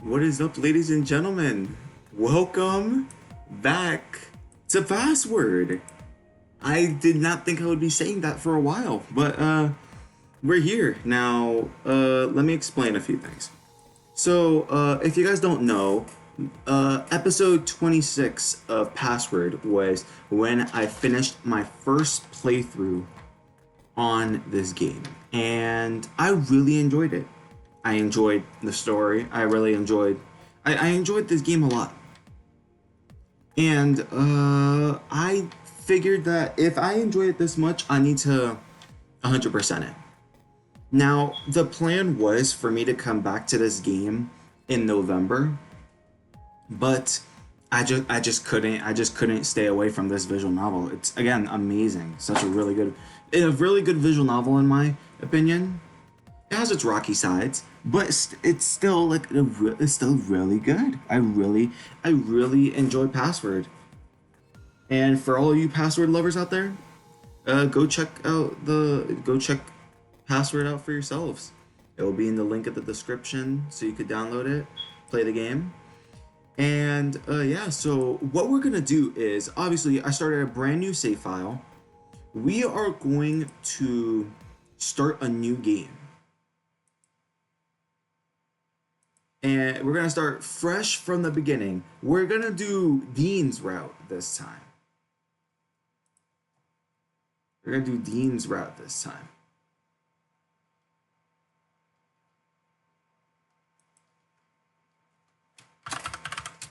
What is up, ladies and gentlemen? Welcome back to Password. I did not think I would be saying that for a while, but we're here. Now, let me explain a few things. So, if you guys don't know, episode 26 of Password was when I finished my first playthrough on this game, and I really enjoyed it. I enjoyed the story. I really enjoyed. I enjoyed this game a lot, and I figured that if I enjoy it this much, I need to 100% it. Now, the plan was for me to come back to this game in November, but I just couldn't stay away from this visual novel. It's again amazing. Such a really good visual novel in my opinion. It has its rocky sides, but it's still it's still really good. I really enjoy Password. And for all you Password lovers out there, go check Password out for yourselves. It will be in the link at the description, so you could download it, play the game. And yeah, so what we're gonna do is obviously I started a brand new save file. We are going to start a new game. And we're gonna start fresh from the beginning. We're gonna do Dean's route this time. We're gonna do Dean's route this time.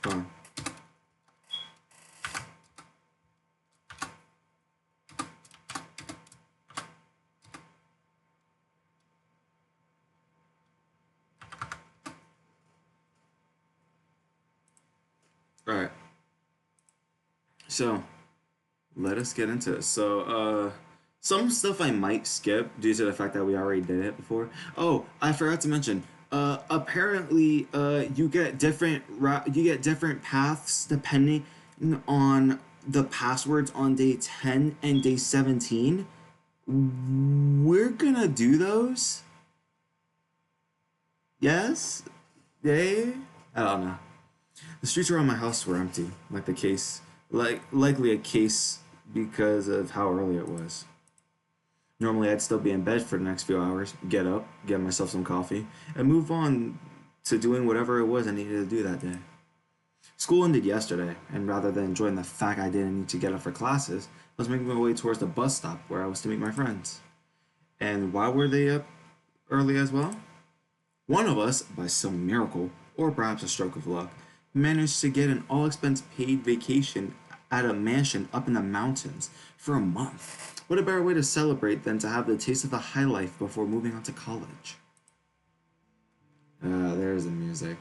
Fun. All right. So let us get into it. So some stuff I might skip due to the fact that we already did it before. Oh, I forgot to mention. Apparently, you get different paths depending on the passwords on day 10 and day 17. We're gonna do those. Yes? Yay? I don't know. The streets around my house were empty, likely a case because of how early it was. Normally, I'd still be in bed for the next few hours, get up, get myself some coffee, and move on to doing whatever it was I needed to do that day. School ended yesterday, and rather than enjoying the fact I didn't need to get up for classes, I was making my way towards the bus stop where I was to meet my friends. And why were they up early as well? One of us, by some miracle, or perhaps a stroke of luck, managed to get an all expense paid vacation at a mansion up in the mountains for a month. What a better way to celebrate than to have the taste of the high life before moving on to college? There's the music.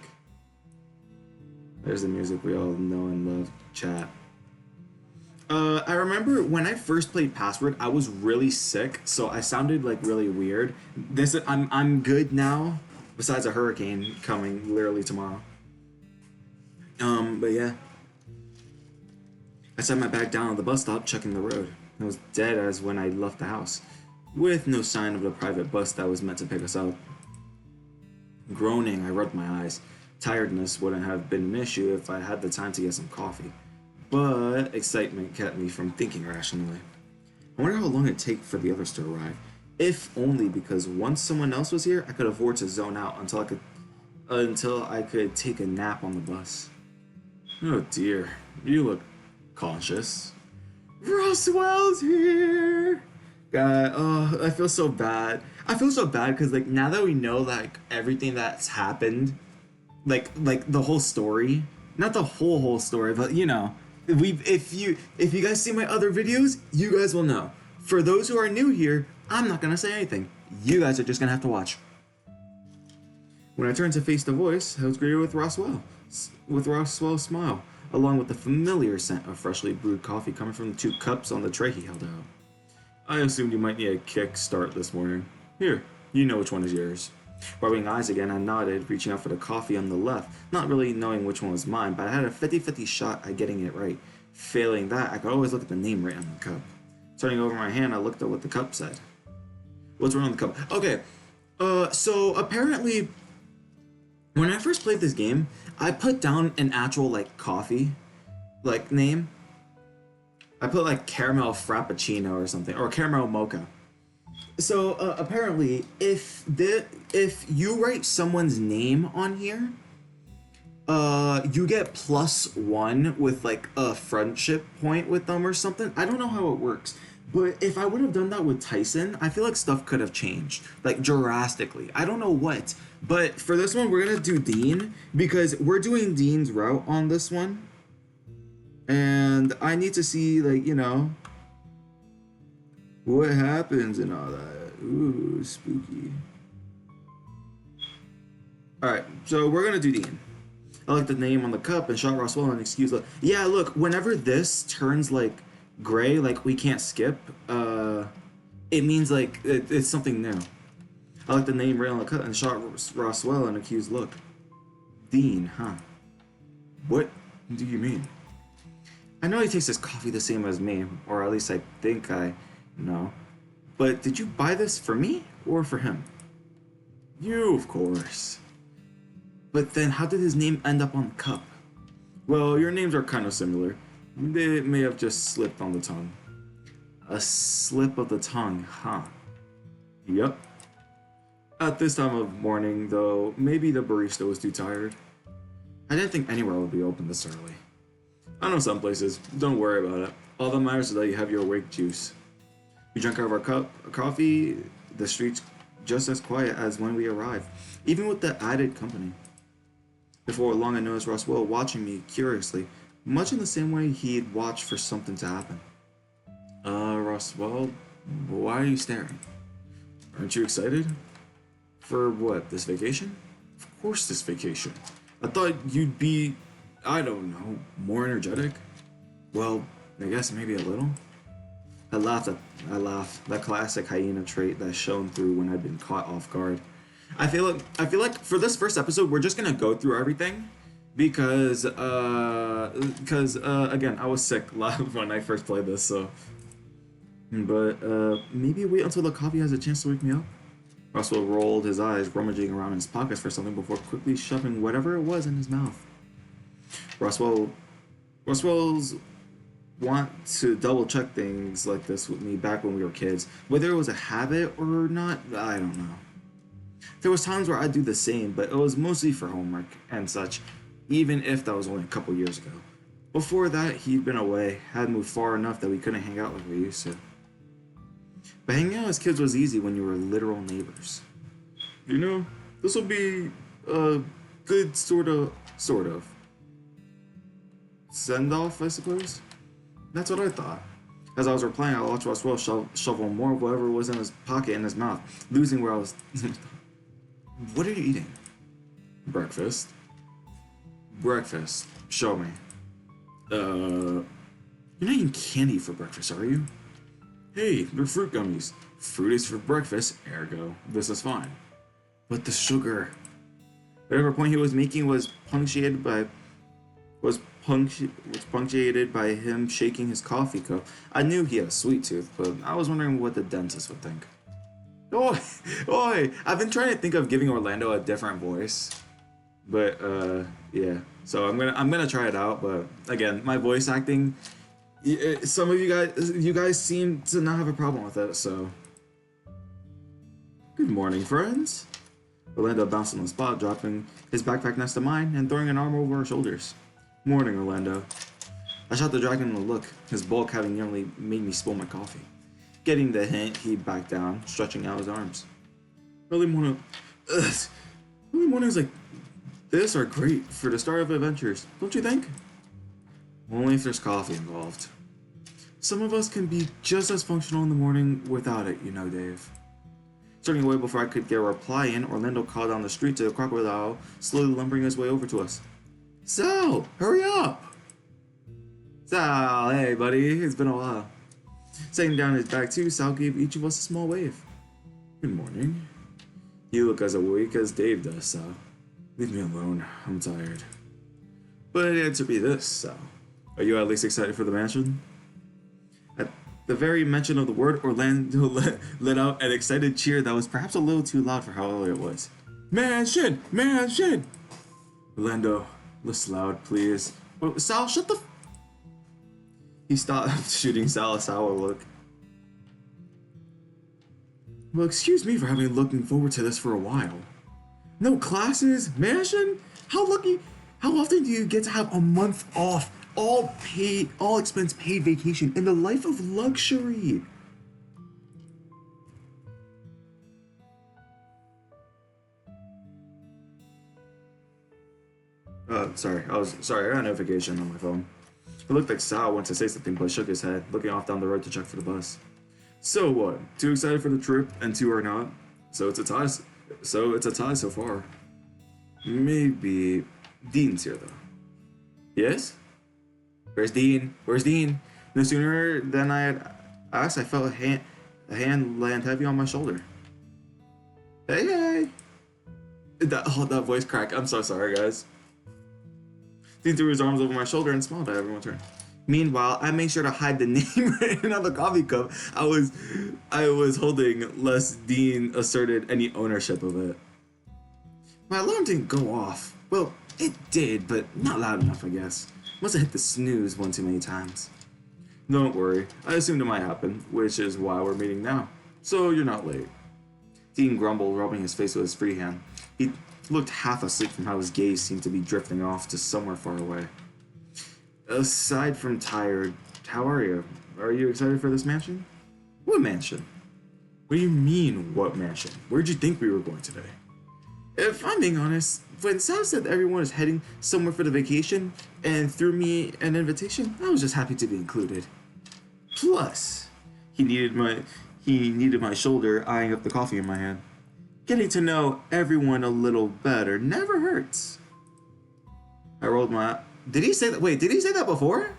There's the music we all know and love. Chat. I remember when I first played Password, I was really sick, so I sounded like really weird. I'm good now, besides a hurricane coming literally tomorrow. But yeah. I set my bag down at the bus stop, checking the road. It was dead as when I left the house, with no sign of the private bus that was meant to pick us up. Groaning, I rubbed my eyes. Tiredness wouldn't have been an issue if I had the time to get some coffee, but excitement kept me from thinking rationally. I wonder how long it'd take for the others to arrive, if only because once someone else was here, I could afford to zone out until I could take a nap on the bus. Oh dear, you look conscious. Roswell's here. God, oh, I feel so bad. I feel so bad because like now that we know like everything that's happened, like the whole story, not the whole story, but you know, if you guys see my other videos, you guys will know. For those who are new here, I'm not gonna say anything. You guys are just gonna have to watch. When I turned to face the voice, I was greeted with Roswell's smile, along with the familiar scent of freshly brewed coffee coming from the two cups on the tray he held out. I assumed you might need a kick start this morning. Here, you know which one is yours. Rubbing eyes again, I nodded, reaching out for the coffee on the left, not really knowing which one was mine, but I had a 50-50 shot at getting it right. Failing that, I could always look at the name right on the cup. Turning over my hand, I looked at what the cup said. What's wrong with the cup? Okay, so apparently When I first played this game, I put down an actual like coffee like name. I put like caramel frappuccino or something, or caramel mocha. So apparently, if you write someone's name on here, you get +1 with like a friendship point with them or something. I don't know how it works, but if I would have done that with Tyson, I feel like stuff could have changed like drastically. I don't know what, but for this one, we're gonna do Dean because we're doing Dean's route on this one, and I need to see like what happens and all that. Ooh, spooky. All right, so we're gonna do Dean. I like the name on the cup and shot Roswell and excuse. Yeah, look, whenever this turns like gray, like we can't skip, it means like it's something new. I like the name right on the cup and shot Roswell and accused look. Dean, huh? What do you mean? I know he takes his coffee the same as me, or at least I think I know. But did you buy this for me or for him? You, of course. But then how did his name end up on the cup? Well, your names are kind of similar. They may have just slipped on the tongue. A slip of the tongue, huh? Yep. At this time of morning, though, maybe the barista was too tired. I didn't think anywhere would be open this early. I know some places. Don't worry about it. All that matters is that you have your awake juice. We drank out of our cup of coffee. The streets just as quiet as when we arrived, even with the added company. Before long, I noticed Roswell watching me curiously, much in the same way he'd watch for something to happen. Roswell, why are you staring? Aren't you excited? For what, this vacation? Of course this vacation. I thought you'd be, I don't know, more energetic? Well, I guess maybe a little. I laughed. That classic hyena trait that shone through when I'd been caught off guard. I feel like for this first episode we're just gonna go through everything because again I was sick when I first played this, so but maybe wait until the coffee has a chance to wake me up. Russell rolled his eyes, rummaging around in his pockets for something before quickly shoving whatever it was in his mouth. Roswell's want to double check things like this with me back when we were kids, whether it was a habit or not. I don't know. There was times where I'd do the same, but it was mostly for homework and such, even if that was only a couple years ago. Before that, he'd been away, had moved far enough that we couldn't hang out like we used to. But hanging out as kids was easy when you were literal neighbors. You know, this will be a good sort of send-off, I suppose? That's what I thought. As I was replying, I watched Roswell shovel more of whatever was in his pocket in his mouth, losing where I was... What are you eating? Breakfast. Breakfast. Show me. You're not eating candy for breakfast, are you? Hey, they're fruit gummies. Fruit is for breakfast, ergo, this is fine. But the sugar. Whatever point he was making was punctuated by him shaking his coffee cup. I knew he had a sweet tooth, but I was wondering what the dentist would think. Oi, oi! I've been trying to think of giving Orlando a different voice, but yeah. So I'm gonna try it out. But again, my voice acting, some of you guys seem to not have a problem with it. So, good morning, friends. Orlando bounced on the spot, dropping his backpack next to mine and throwing an arm over our shoulders. Morning, Orlando. I shot the dragon a look, his bulk having nearly made me spill my coffee. Getting the hint, he backed down, stretching out his arms. Early mornings like this are great for the start of adventures, don't you think? Only if there's coffee involved. Some of us can be just as functional in the morning without it, you know, Dave. Turning away before I could get a reply in, Orlando called down the street to the crocodile, slowly lumbering his way over to us. Sal, hurry up! Sal, hey buddy, it's been a while. Setting down his bag too, Sal gave each of us a small wave. Good morning. You look as awake as Dave does, Sal. Leave me alone, I'm tired. But it had to be this, Sal. Are you at least excited for the mansion? At the very mention of the word, Orlando let out an excited cheer that was perhaps a little too loud for how early it was. Mansion! Mansion! Orlando, less loud, please. Well, Sal, shut the. He stopped shooting Sal a sour look. Well, excuse me for having been looking forward to this for a while. No classes, mansion? How lucky? How often do you get to have a month off, all paid, all expense paid vacation in the life of luxury? Sorry, I got a notification on my phone. It looked like Sal went to say something but shook his head, looking off down the road to check for the bus. So what? Too excited for the trip and two are not? So it's a tie so far. Maybe Dean's here though. Yes? Where's Dean? Where's Dean? No sooner than I had asked, I felt a hand land heavy on my shoulder. Hey, hey! That voice crack. I'm so sorry, guys. Dean threw his arms over my shoulder and smiled at everyone's turn. Meanwhile, I made sure to hide the name written on the coffee cup I was holding, lest Dean asserted any ownership of it. My alarm didn't go off. Well, it did, but not loud enough, I guess. Must have hit the snooze one too many times. Don't worry, I assumed it might happen, which is why we're meeting now. So you're not late. Dean grumbled, rubbing his face with his free hand. He looked half asleep from how his gaze seemed to be drifting off to somewhere far away. Aside from tired, how are you? Are you excited for this mansion? What mansion? What do you mean, what mansion? Where'd you think we were going today? If I'm being honest, when Sal said everyone is heading somewhere for the vacation and threw me an invitation, I was just happy to be included. Plus, he needed my shoulder, eyeing up the coffee in my hand. Getting to know everyone a little better never hurts. I rolled my... Did he say that? Wait, did he say that before?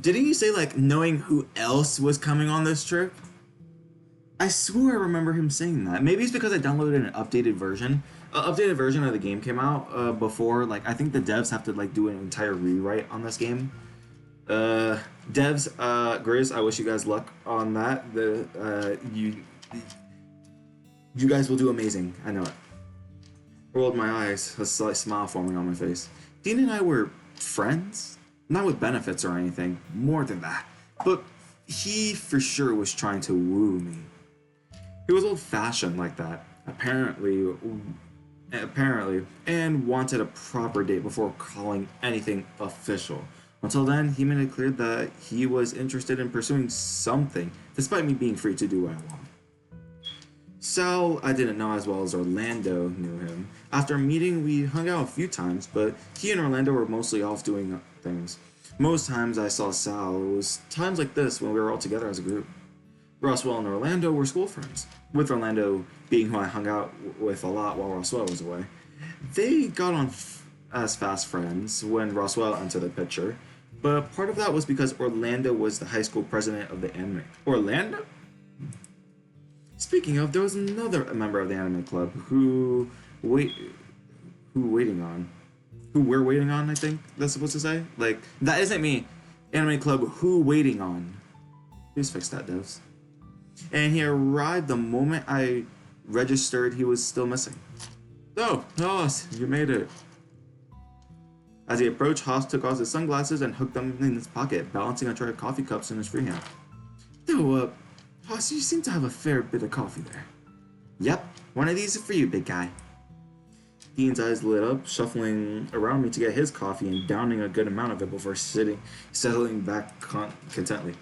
Didn't he say, like, knowing who else was coming on this trip? I swear I remember him saying that. Maybe it's because I downloaded an updated version. An updated version of the game came out before. Like, I think the devs have to, like, do an entire rewrite on this game. Devs, Grizz, I wish you guys luck on that. You guys will do amazing. I know it. Rolled my eyes, a slight smile forming on my face. Dean and I were friends, not with benefits or anything, more than that. But he for sure was trying to woo me. He was old-fashioned like that, apparently, and wanted a proper date before calling anything official. Until then, he made it clear that he was interested in pursuing something, despite me being free to do what I want. Sal, I didn't know as well as Orlando knew him. After meeting, we hung out a few times, but he and Orlando were mostly off doing things. Most times I saw Sal, it was times like this when we were all together as a group. Roswell and Orlando were school friends, with Orlando being who I hung out with a lot while Roswell was away. They got on as fast friends when Roswell entered the picture, but part of that was because Orlando was the high school president of the anime. Orlando? Speaking of, there was another member of the anime club who we're waiting on, I think that's supposed to say. Like, that isn't me. Anime club, who waiting on? Please fix that, devs. And he arrived the moment I registered he was still missing. Oh, Haas, you made it. As he approached, Haas took off his sunglasses and hooked them in his pocket, balancing a tray of coffee cups in his free hand. Though, Haas, you seem to have a fair bit of coffee there. Yep, one of these is for you, big guy. Dean's eyes lit up, shuffling around me to get his coffee and downing a good amount of it before settling back contently.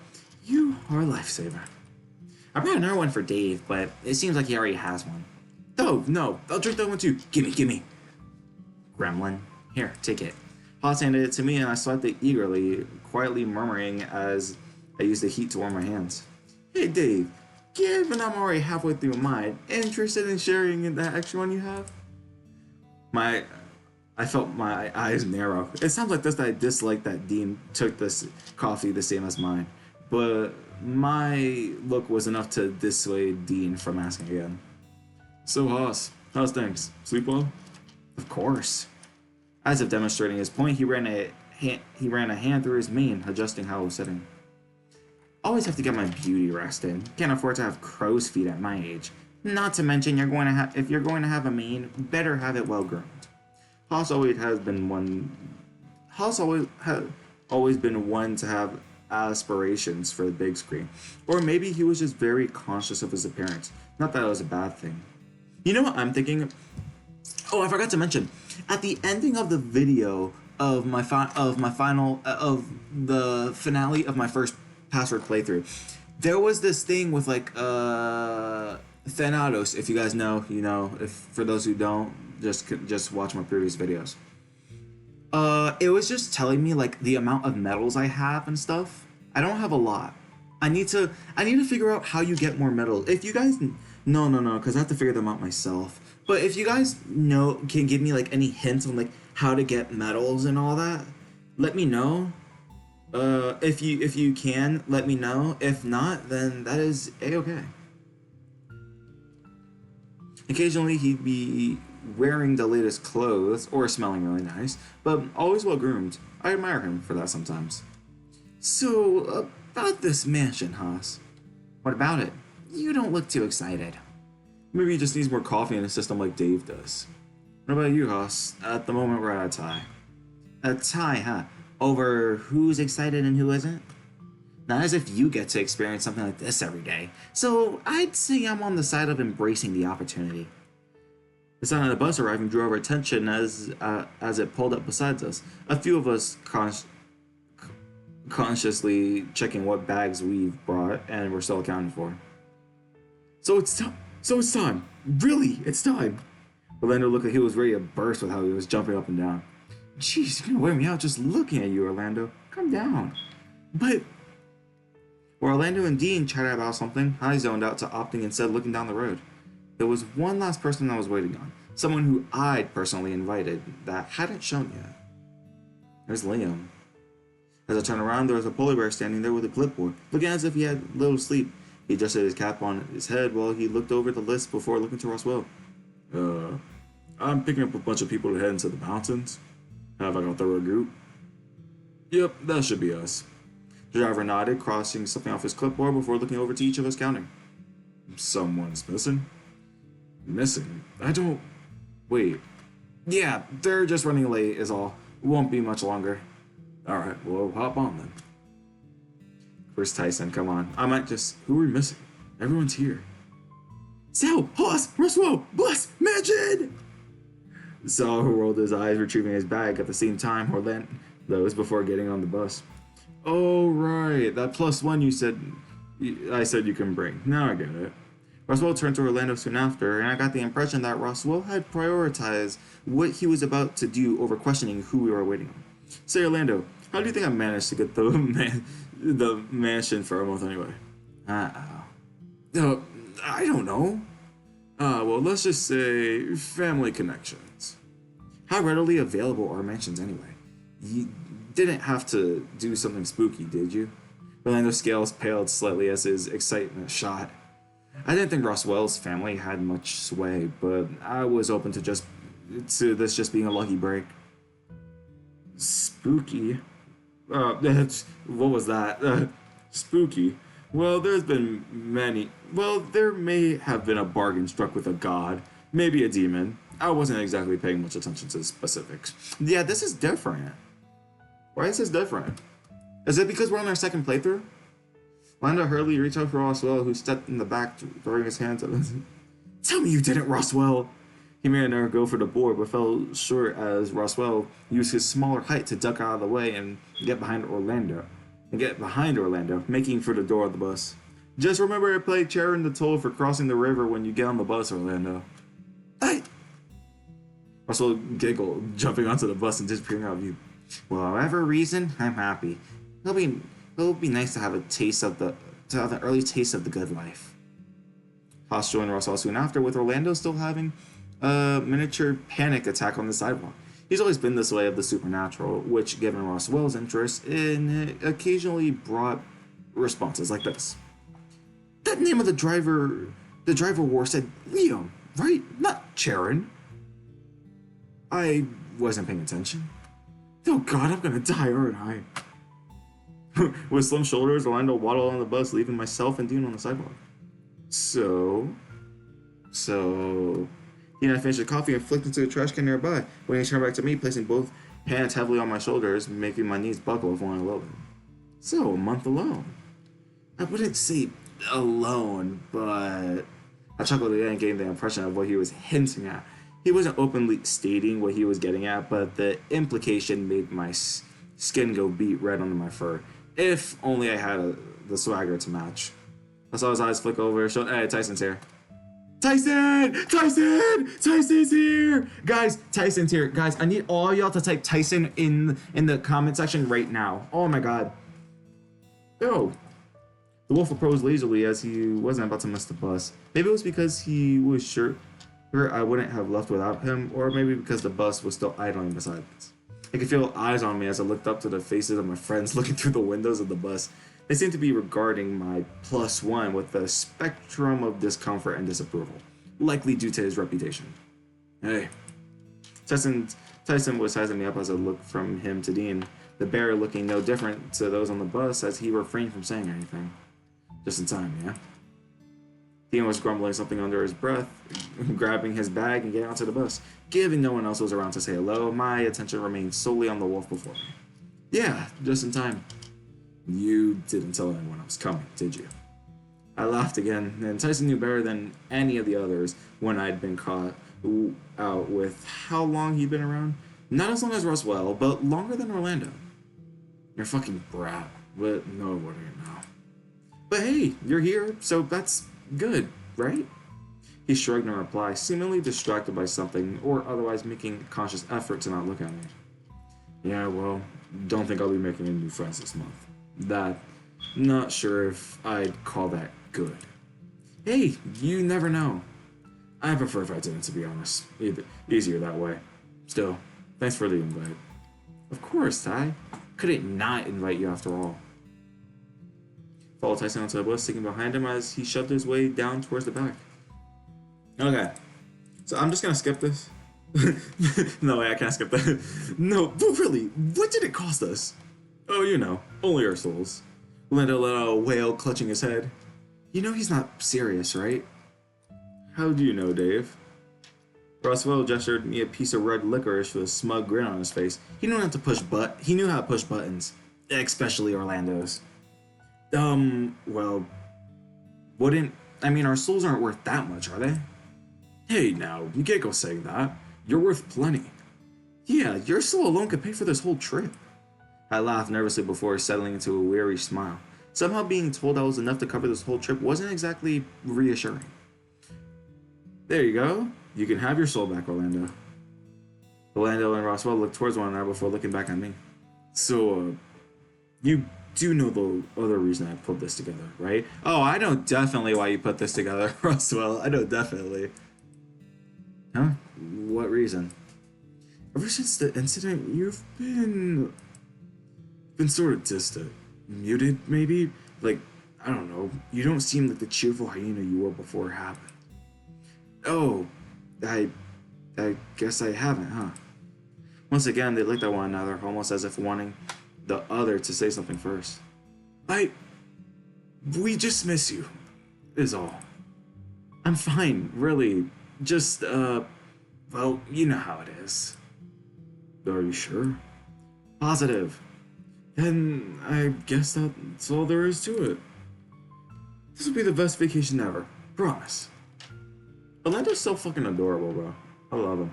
You are a lifesaver. I brought another one for Dave, but it seems like he already has one. Oh, no, I'll drink that one too. Gimme. Gremlin. Here, take it. Haas handed it to me and I swiped it eagerly, quietly murmuring as I used the heat to warm my hands. Hey Dave, given I'm already halfway through mine, interested in sharing that extra one you have? I felt my eyes narrow. It sounds like this that I dislike that Dean took this coffee the same as mine, but my look was enough to dissuade Dean from asking again. So Haas, how's things? Sleep well? Of course. As if demonstrating his point, he ran a hand through his mane, adjusting how it was sitting. Always have to get my beauty rest in. Can't afford to have crow's feet at my age. Not to mention, if you're going to have a mane, better have it well groomed. Haas always has been one. Haas always been one to have aspirations for the big screen, or maybe he was just very conscious of his appearance. Not that it was a bad thing. You know what I'm thinking? Oh, I forgot to mention. At the ending of the video of my final of the finale of my first password playthrough, there was this thing with like Thanatos. If you guys know, you know. If for those who don't, just watch my previous videos. It was just telling me like the amount of medals I have and stuff. I don't have a lot. I need to figure out how you get more medals. If you guys no, because I have to figure them out myself. But if you guys know, can give me like any hints on like how to get medals and all that, let me know. If you can, let me know. If not, then that is a-okay. Occasionally he'd be wearing the latest clothes or smelling really nice, but always well groomed. I admire him for that sometimes. So, about this mansion, Haas. What about it? You don't look too excited. Maybe he just needs more coffee in his system like Dave does. What about you, Haas? At the moment, we're at a tie. A tie, huh? Over who's excited and who isn't? Not as if you get to experience something like this every day. So I'd say I'm on the side of embracing the opportunity. The sound of the bus arriving drew our attention as it pulled up beside us. A few of us consciously checking what bags we've brought and we're still accounting for. So it's time. Really, it's time. Orlando looked like he was ready to burst with how he was jumping up and down. Jeez, you're gonna wear me out just looking at you, Orlando. Calm down. But while Orlando and Dean chatted about something, I zoned out to opting instead looking down the road. There was one last person I was waiting on. Someone who I'd personally invited that hadn't shown yet. There's Liam. As I turned around, there was a polar bear standing there with a clipboard, looking as if he had little sleep. He adjusted his cap on his head while he looked over the list before looking to Roswell. I'm picking up a bunch of people to head into the mountains. Have I got the right group? Yep, that should be us. The driver nodded, crossing something off his clipboard before looking over to each of us, counting. Someone's missing? Missing? I don't... Wait. Yeah, they're just running late is all. Won't be much longer. Alright, well, hop on then. Where's Tyson? Come on. I might just... Who are we missing? Everyone's here. Sal! Haas! Roswell! Bless! Imagine! Sal rolled his eyes, retrieving his bag at the same time Orlando was before getting on the bus. Oh, right. That +1 you said... I said you can bring. Now I get it. Roswell turned to Orlando soon after, and I got the impression that Roswell had prioritized what he was about to do over questioning who we were waiting on. Say, Orlando, how do you think I managed to get the mansion for a month anyway? I don't know. Well, let's just say family connections. How readily available are mansions anyway? You didn't have to do something spooky, did you? Orlando's scales paled slightly as his excitement shot. I didn't think Roswell's family had much sway, but I was open to this just being a lucky break. Spooky? What was that? Spooky? Well, there may have been a bargain struck with a god, maybe a demon. I wasn't exactly paying much attention to the specifics. Yeah, this is different. Why is this different? Is it because we're on our second playthrough? Orlando hurriedly reached out for Roswell, who stepped in the back, throwing his hands up. Tell me you didn't, Roswell! He made another go for the board, but fell short as Roswell used his smaller height to duck out of the way and get behind Orlando, making for the door of the bus. Just remember to play chair in the toll for crossing the river when you get on the bus, Orlando. Roswell giggled, jumping onto the bus and disappearing out of view. Well, whatever reason, I'm happy. It'll be nice to have an early taste of the good life. Haas joined Roswell soon after, with Orlando still having a miniature panic attack on the sidewalk. He's always been this way of the supernatural, which, given Roswell's interest in it, occasionally brought responses like this. That name of the driver wore said Liam, right? Not Charon. I wasn't paying attention. Oh God, I'm gonna die, aren't I? With slim shoulders, Orlando waddled on the bus, leaving myself and Dean on the sidewalk. So, So he and I finished the coffee and flicked into the trash can nearby. When he turned back to me, placing both hands heavily on my shoulders, making my knees buckle if only a little bit. So, a month alone. I wouldn't say alone, but I chuckled again, getting the impression of what he was hinting at. He wasn't openly stating what he was getting at, but the implication made my skin go beet red under my fur. If only I had the swagger to match. I saw his eyes flick over, showing, hey, Tyson's here. Tyson! Tyson! Tyson's here! Guys, Tyson's here. Guys, I need all y'all to type Tyson in the comment section right now. Oh my god. Oh. The wolf approached lazily as he wasn't about to miss the bus. Maybe it was because he was sure I wouldn't have left without him, or maybe because the bus was still idling beside us. I could feel eyes on me as I looked up to the faces of my friends looking through the windows of the bus. They seemed to be regarding my +1 with a spectrum of discomfort and disapproval, likely due to his reputation. Hey. Tyson was sizing me up as I looked from him to Dean, the bear looking no different to those on the bus as he refrained from saying anything. Just in time, yeah? Dean was grumbling something under his breath, grabbing his bag and getting onto the bus. Given no one else was around to say hello, my attention remained solely on the wolf before me. Yeah, just in time. You didn't tell anyone I was coming, did you? I laughed again, and Tyson knew better than any of the others when I'd been caught out with how long he'd been around. Not as long as Roswell, but longer than Orlando. You're a fucking brat, but no, what are you now? But hey, you're here, so that's good, right? He shrugged in reply, seemingly distracted by something, or otherwise making a conscious effort to not look at me. Yeah, well, don't think I'll be making any new friends this month. Not sure if I'd call that good. Hey, you never know. I prefer if I didn't, to be honest. Easier that way. Still, thanks for the invite. Of course, Ty. Couldn't not invite you after all. Followed Tyson onto the bus, sticking behind him as he shoved his way down towards the back. Okay. So I'm just gonna skip this. No way, I can't skip that. No, but really, what did it cost us? Oh, you know, only our souls. Orlando let out a wail, clutching his head. You know he's not serious, right? How do you know, Dave? Roswell gestured me a piece of red licorice with a smug grin on his face. He knew how to push buttons, especially Orlando's. Well, our souls aren't worth that much, are they? Hey, now, you can't go saying that. You're worth plenty. Yeah, your soul alone could pay for this whole trip. I laughed nervously before settling into a weary smile. Somehow being told I was enough to cover this whole trip wasn't exactly reassuring. There you go. You can have your soul back, Orlando. Orlando and Roswell looked towards one another before looking back at me. So, you do know the other reason I put this together, right? Oh, I know definitely why you put this together, Roswell. I know definitely. Huh? What reason? Ever since the incident, you've been sort of distant. Muted, maybe? Like, I don't know. You don't seem like the cheerful hyena you were before it happened. Oh, I guess I haven't, huh? Once again, they looked at one another, almost as if wanting the other to say something first. We just miss you, is all. I'm fine, really. Just, well, you know how it is. Are you sure? Positive. Then I guess that's all there is to it. This will be the best vacation ever. Promise. Orlando's so fucking adorable, bro. I love him.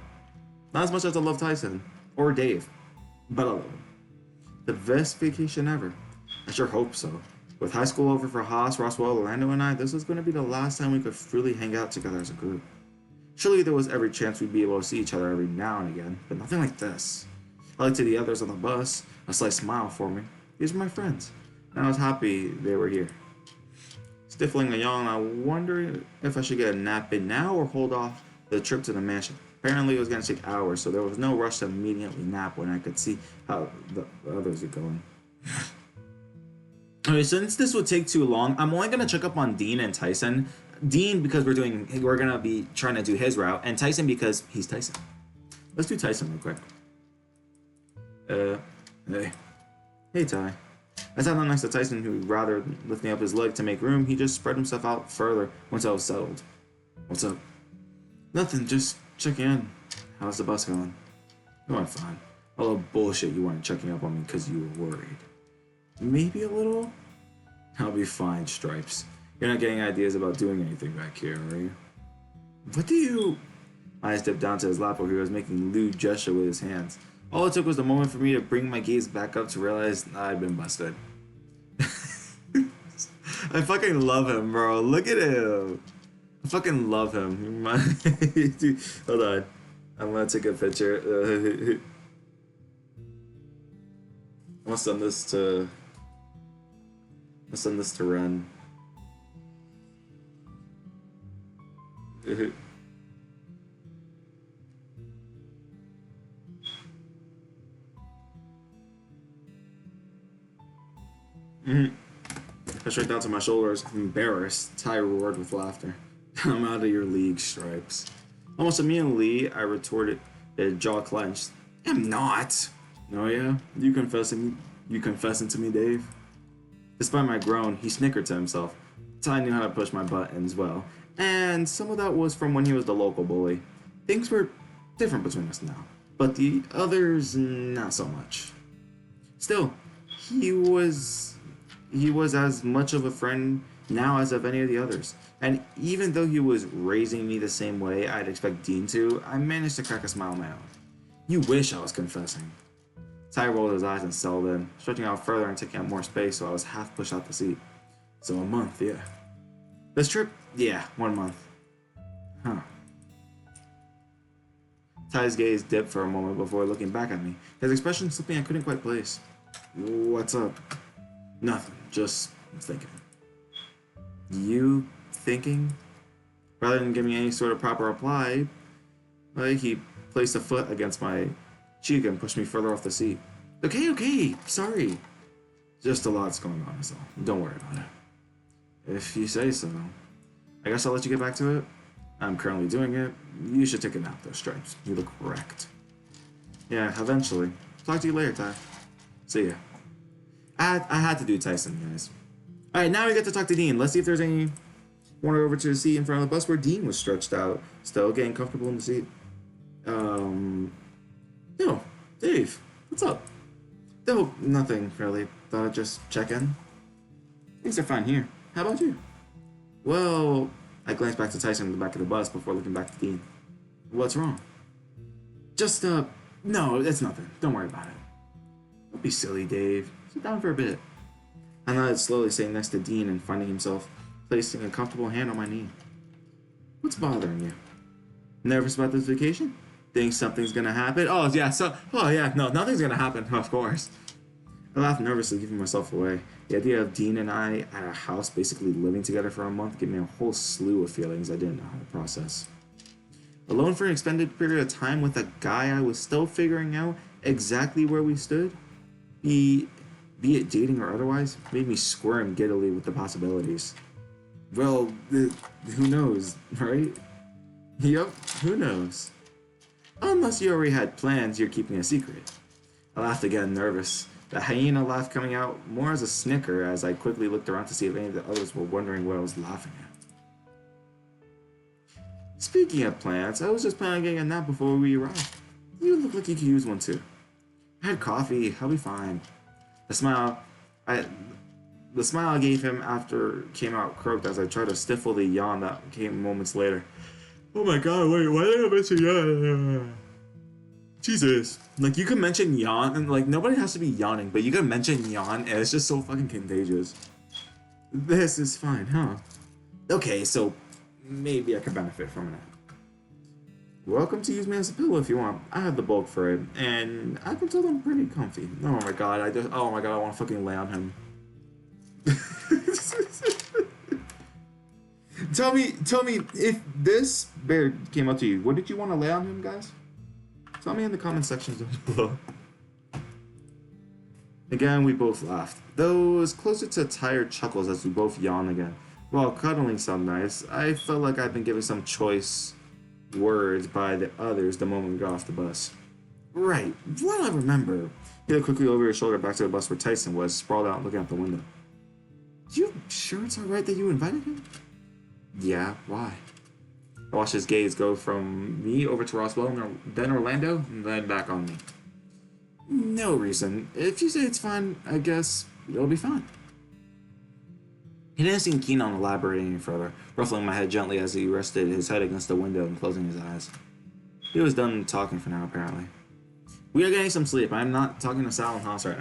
Not as much as I love Tyson. Or Dave. But I love him. The best vacation ever. I sure hope so. With high school over for Haas, Roswell, Orlando, and I, this was going to be the last time we could freely hang out together as a group. Surely there was every chance we'd be able to see each other every now and again, but nothing like this. I looked to the others on the bus, a slight smile for me. These were my friends, and I was happy they were here. Stifling a yawn, I wondered if I should get a nap in now or hold off the trip to the mansion. Apparently it was going to take hours, so there was no rush to immediately nap when I could see how the others are going. Okay, since this would take too long, I'm only going to check up on Dean and Tyson. Dean because we're going to be trying to do his route, and Tyson because he's Tyson. Let's do Tyson real quick. Hey. Hey, Ty. I sat down next to Tyson, who, rather than lifting up his leg to make room, he just spread himself out further once I was settled. What's up? Nothing, just checking in. How's the bus going? Going fine. All the bullshit you weren't checking up on me because you were worried. Maybe a little? I'll be fine, Stripes. You're not getting ideas about doing anything back here, are you? What do you... I stepped down to his lap where he was making a lewd gesture with his hands. All it took was a moment for me to bring my gaze back up to realize I'd been busted. I fucking love him, bro. Look at him. I fucking love him. Dude, hold on. I'm gonna take a picture. I'm gonna send this to... I'll send this to Ren. I straight down to my shoulders, embarrassed. Ty roared with laughter. I'm out of your league, Stripes. Almost immediately, I retorted, jaw clenched. I'm not. Oh yeah? You confessing to me, Dave? Despite my groan, he snickered to himself. Ty knew how to push my buttons well, and some of that was from when he was the local bully. Things were different between us now, but the others, not so much. Still, he was as much of a friend now as of any of the others. And even though he was raising me the same way I'd expect Dean to, I managed to crack a smile on my own. You wish I was confessing. Ty rolled his eyes and settled in, stretching out further and taking up more space so I was half pushed out the seat. So a month, yeah. This trip? Yeah, 1 month. Huh. Ty's gaze dipped for a moment before looking back at me, his expression something I couldn't quite place. What's up? Nothing, just thinking. You thinking? Rather than give me any sort of proper reply, he placed a foot against my cheek and pushed me further off the seat. Okay, sorry. Just a lot's going on, so don't worry about it. If you say so. I guess I'll let you get back to it. I'm currently doing it. You should take a nap though, Stripes. You look wrecked. Yeah, eventually. Talk to you later, Ty. See ya. I had to do Tyson, guys. Alright, now we get to talk to Dean. Let's see if there's any... Wander over to the seat in front of the bus where Dean was stretched out, still getting comfortable in the seat. Yo, Dave, what's up? No, nothing, really. Thought I'd just check in. Things are fine here. How about you? Well, I glanced back to Tyson in the back of the bus before looking back to Dean. What's wrong? Just, no, it's nothing. Don't worry about it. Don't be silly, Dave. Sit down for a bit. I nodded slowly, sitting next to Dean and finding himself placing a comfortable hand on my knee. What's bothering you? Nervous about this vacation? Think something's gonna happen? Oh yeah, no, nothing's gonna happen, of course. I laughed nervously, giving myself away. The idea of Dean and I at a house basically living together for a month gave me a whole slew of feelings I didn't know how to process. Alone for an extended period of time with a guy I was still figuring out exactly where we stood, be it dating or otherwise, made me squirm giddily with the possibilities. Well, who knows, right? Yep, who knows? Unless you already had plans you're keeping a secret. I laughed again, nervous. The hyena laugh coming out more as a snicker as I quickly looked around to see if any of the others were wondering what I was laughing at. Speaking of plans, I was just planning on getting a nap before we arrived. You look like you could use one too. I had coffee, I'll be fine. The smile I gave him after came out croaked as I tried to stifle the yawn that came moments later. Oh my god, wait, why did I mention yawn? Jesus. Like, you can mention yawn, and like, nobody has to be yawning, but you can mention yawn, and it's just so fucking contagious. This is fine, huh? Okay, so maybe I could benefit from it. Welcome to use me as a pillow if you want. I have the bulk for it, and I've been told I'm pretty comfy. Oh my god, I want to fucking lay on him. Tell me if this bear came up to you, what did you want to lay on him, guys? Tell me in the comment sections down below. Again, we both laughed, though it was closer to tired chuckles as we both yawned again. While cuddling some nights, I felt like I'd been given some choice words by the others the moment we got off the bus. Right, what I remember. He looked quickly over his shoulder back to the bus where Tyson was, sprawled out looking out the window. You sure it's alright that you invited him? Yeah, why? I watched his gaze go from me over to Roswell, and then Orlando, and then back on me. No reason. If you say it's fine, I guess it'll be fine. He didn't seem keen on elaborating any further, ruffling my head gently as he rested his head against the window and closing his eyes. He was done talking for now, apparently. We are getting some sleep. I'm not talking to Sal and Haas right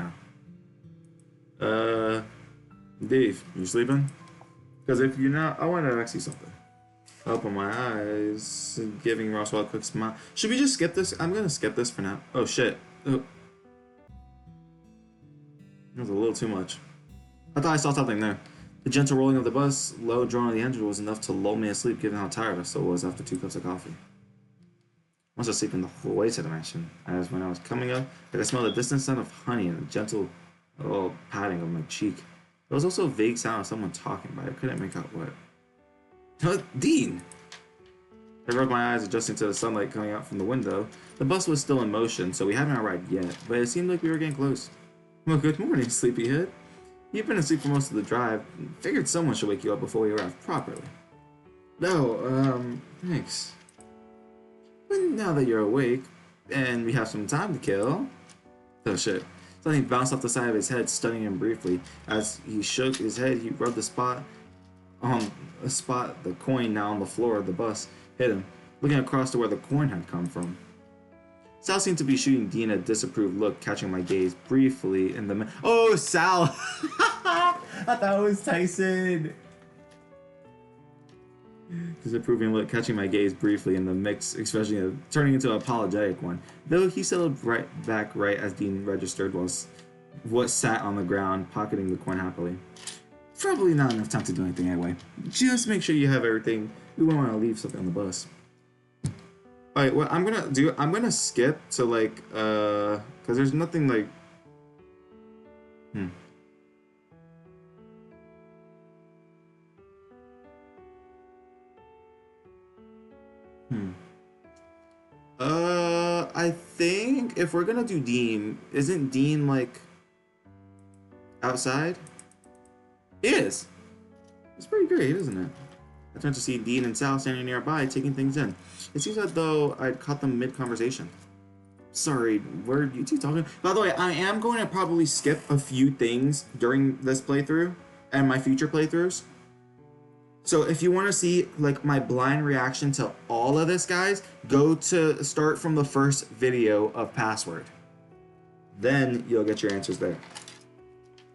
now. Dave, you sleeping? Because if you're not, I want to ask you something. I open my eyes, giving Roswell a quick smile. Should we just skip this? I'm gonna skip this for now. Oh shit. Oh. That was a little too much. I thought I saw something there. The gentle rolling of the bus, low drone of the engine was enough to lull me asleep given how tired I still was after 2 cups of coffee. I was sleeping the whole way to the mansion, as when I was coming up, I could smell the distant scent of honey and a gentle patting of my cheek. There was also a vague sound of someone talking, but I couldn't make out what. Dean! I rubbed my eyes, adjusting to the sunlight coming out from the window. The bus was still in motion, so we hadn't arrived yet, but it seemed like we were getting close. Well, good morning, sleepyhead. You've been asleep for most of the drive. Figured someone should wake you up before we arrive properly. No, thanks. But now that you're awake, and we have some time to kill... Oh shit. Something bounced off the side of his head, stunning him briefly. As he shook his head, he rubbed the spot on the coin now on the floor of the bus hit him, looking across to where the coin had come from. Sal seemed to be shooting Dean a disapproved look, catching my gaze briefly in the... Oh, Sal! I thought it was Tyson! Disapproving look, catching my gaze briefly in the mix, especially turning into an apologetic one. Though he settled right back as Dean registered what sat on the ground, pocketing the coin happily. Probably not enough time to do anything anyway. Just make sure you have everything. We won't want to leave something on the bus. Alright, what I'm gonna skip to like, cause there's nothing like, I think if we're gonna do Dean, isn't Dean like outside? He is. It's pretty great, isn't it? I turned to see Dean and Sal standing nearby, taking things in. It seems as though I'd caught them mid-conversation. Sorry, were you two talking? By the way, I am going to probably skip a few things during this playthrough and my future playthroughs. So if you want to see like my blind reaction to all of this, guys, go to start from the first video of Password. Then you'll get your answers there.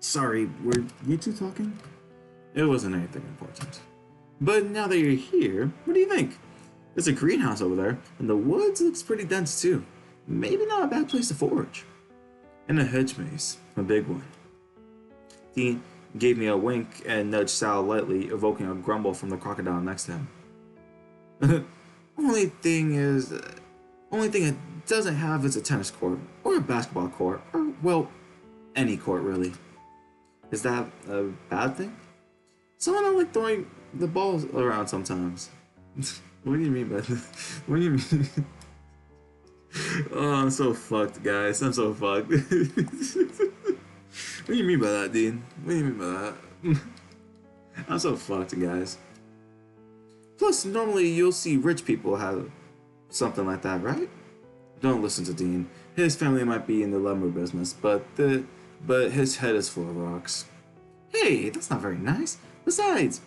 Sorry, were you two talking? It wasn't anything important. But now that you're here, what do you think? There's a greenhouse over there, and the woods looks pretty dense too. Maybe not a bad place to forage. And a hedge maze, a big one. Dean gave me a wink and nudged Sal lightly, evoking a grumble from the crocodile next to him. Only thing it doesn't have is a tennis court, or a basketball court, or, well, any court really. Is that a bad thing? Someone I like throwing the balls around sometimes. What do you mean by that? What do you mean? Oh, I'm so fucked, guys. I'm so fucked. What do you mean by that, Dean? What do you mean by that? I'm so fucked, guys. Plus, normally you'll see rich people have something like that, right? Don't listen to Dean. His family might be in the lumber business, but his head is full of rocks. Hey, that's not very nice. Besides,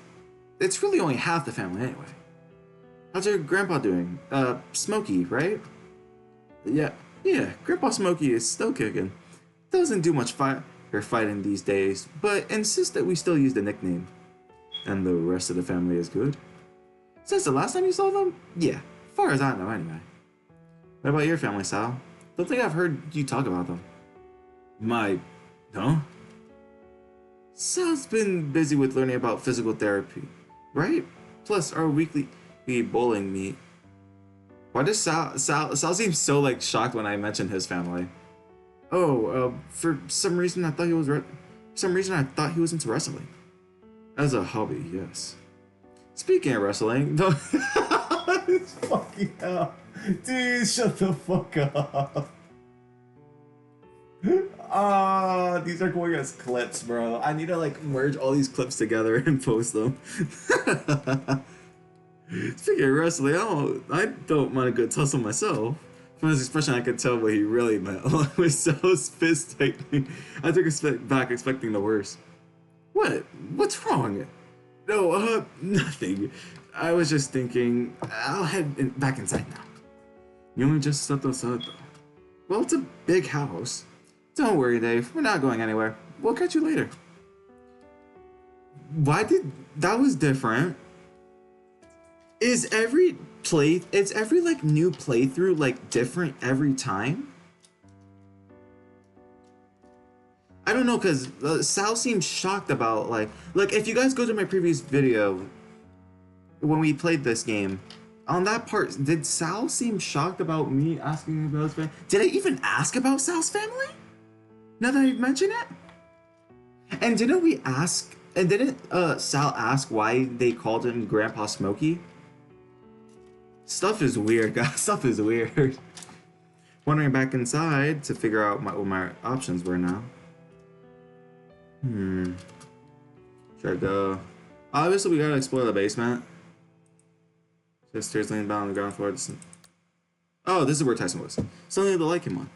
it's really only half the family anyway. How's your grandpa doing? Smokey, right? Yeah, Grandpa Smokey is still kicking. Doesn't do much fighting these days, but insists that we still use the nickname. And the rest of the family is good? Since the last time you saw them? Yeah, far as I know anyway. What about your family, Sal? Don't think I've heard you talk about them. No? Sal's been busy with learning about physical therapy, right? Plus our weekly bowling meet. Why does Sal seem so like shocked when I mentioned his family? Oh, for some reason I thought he was into wrestling. As a hobby, yes. Speaking of wrestling, no. Fucking hell. Dude, shut the fuck up. These are going as clips, bro. I need to like merge all these clips together and post them. Speaking of wrestling, I don't mind a good tussle myself. From his expression, I could tell what he really meant. Along with Sal's fist tightening, I took a step back, expecting the worst. What? What's wrong? No, nothing. I was just thinking, I'll back inside now. You only just stepped outside, though. Well, it's a big house. Don't worry, Dave. We're not going anywhere. We'll catch you later. Why did... That was different. Is it's every, like, new playthrough, like, different every time? I don't know, because Sal seems shocked about, like, if you guys go to my previous video, when we played this game, on that part, did Sal seem shocked about me asking about his family? Did I even ask about Sal's family? Now that I've mentioned it? And didn't Sal ask why they called him Grandpa Smokey? Stuff is weird, guys. Stuff is weird. Wandering back inside to figure out what my options were now. Should I go? Obviously, we gotta explore the basement. Just stairs leaning down on the ground floor. Oh, this is where Tyson was. Suddenly the light came on.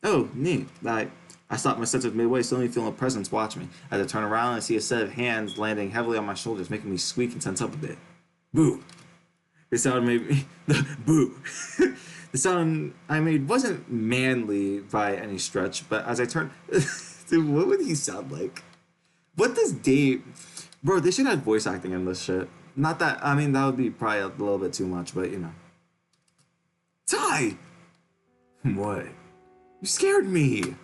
Oh, neat. I stopped my senses midway, suddenly feeling a presence watch me. As I turn around and see a set of hands landing heavily on my shoulders, making me squeak and tense up a bit. Boo! The sound made me... Boo! The sound I made wasn't manly by any stretch, but as I turned... Dude, what would he sound like? What does Dave... Bro, they should have voice acting in this shit. Not that... I mean, that would be probably a little bit too much, but, you know. Ty! What? You scared me!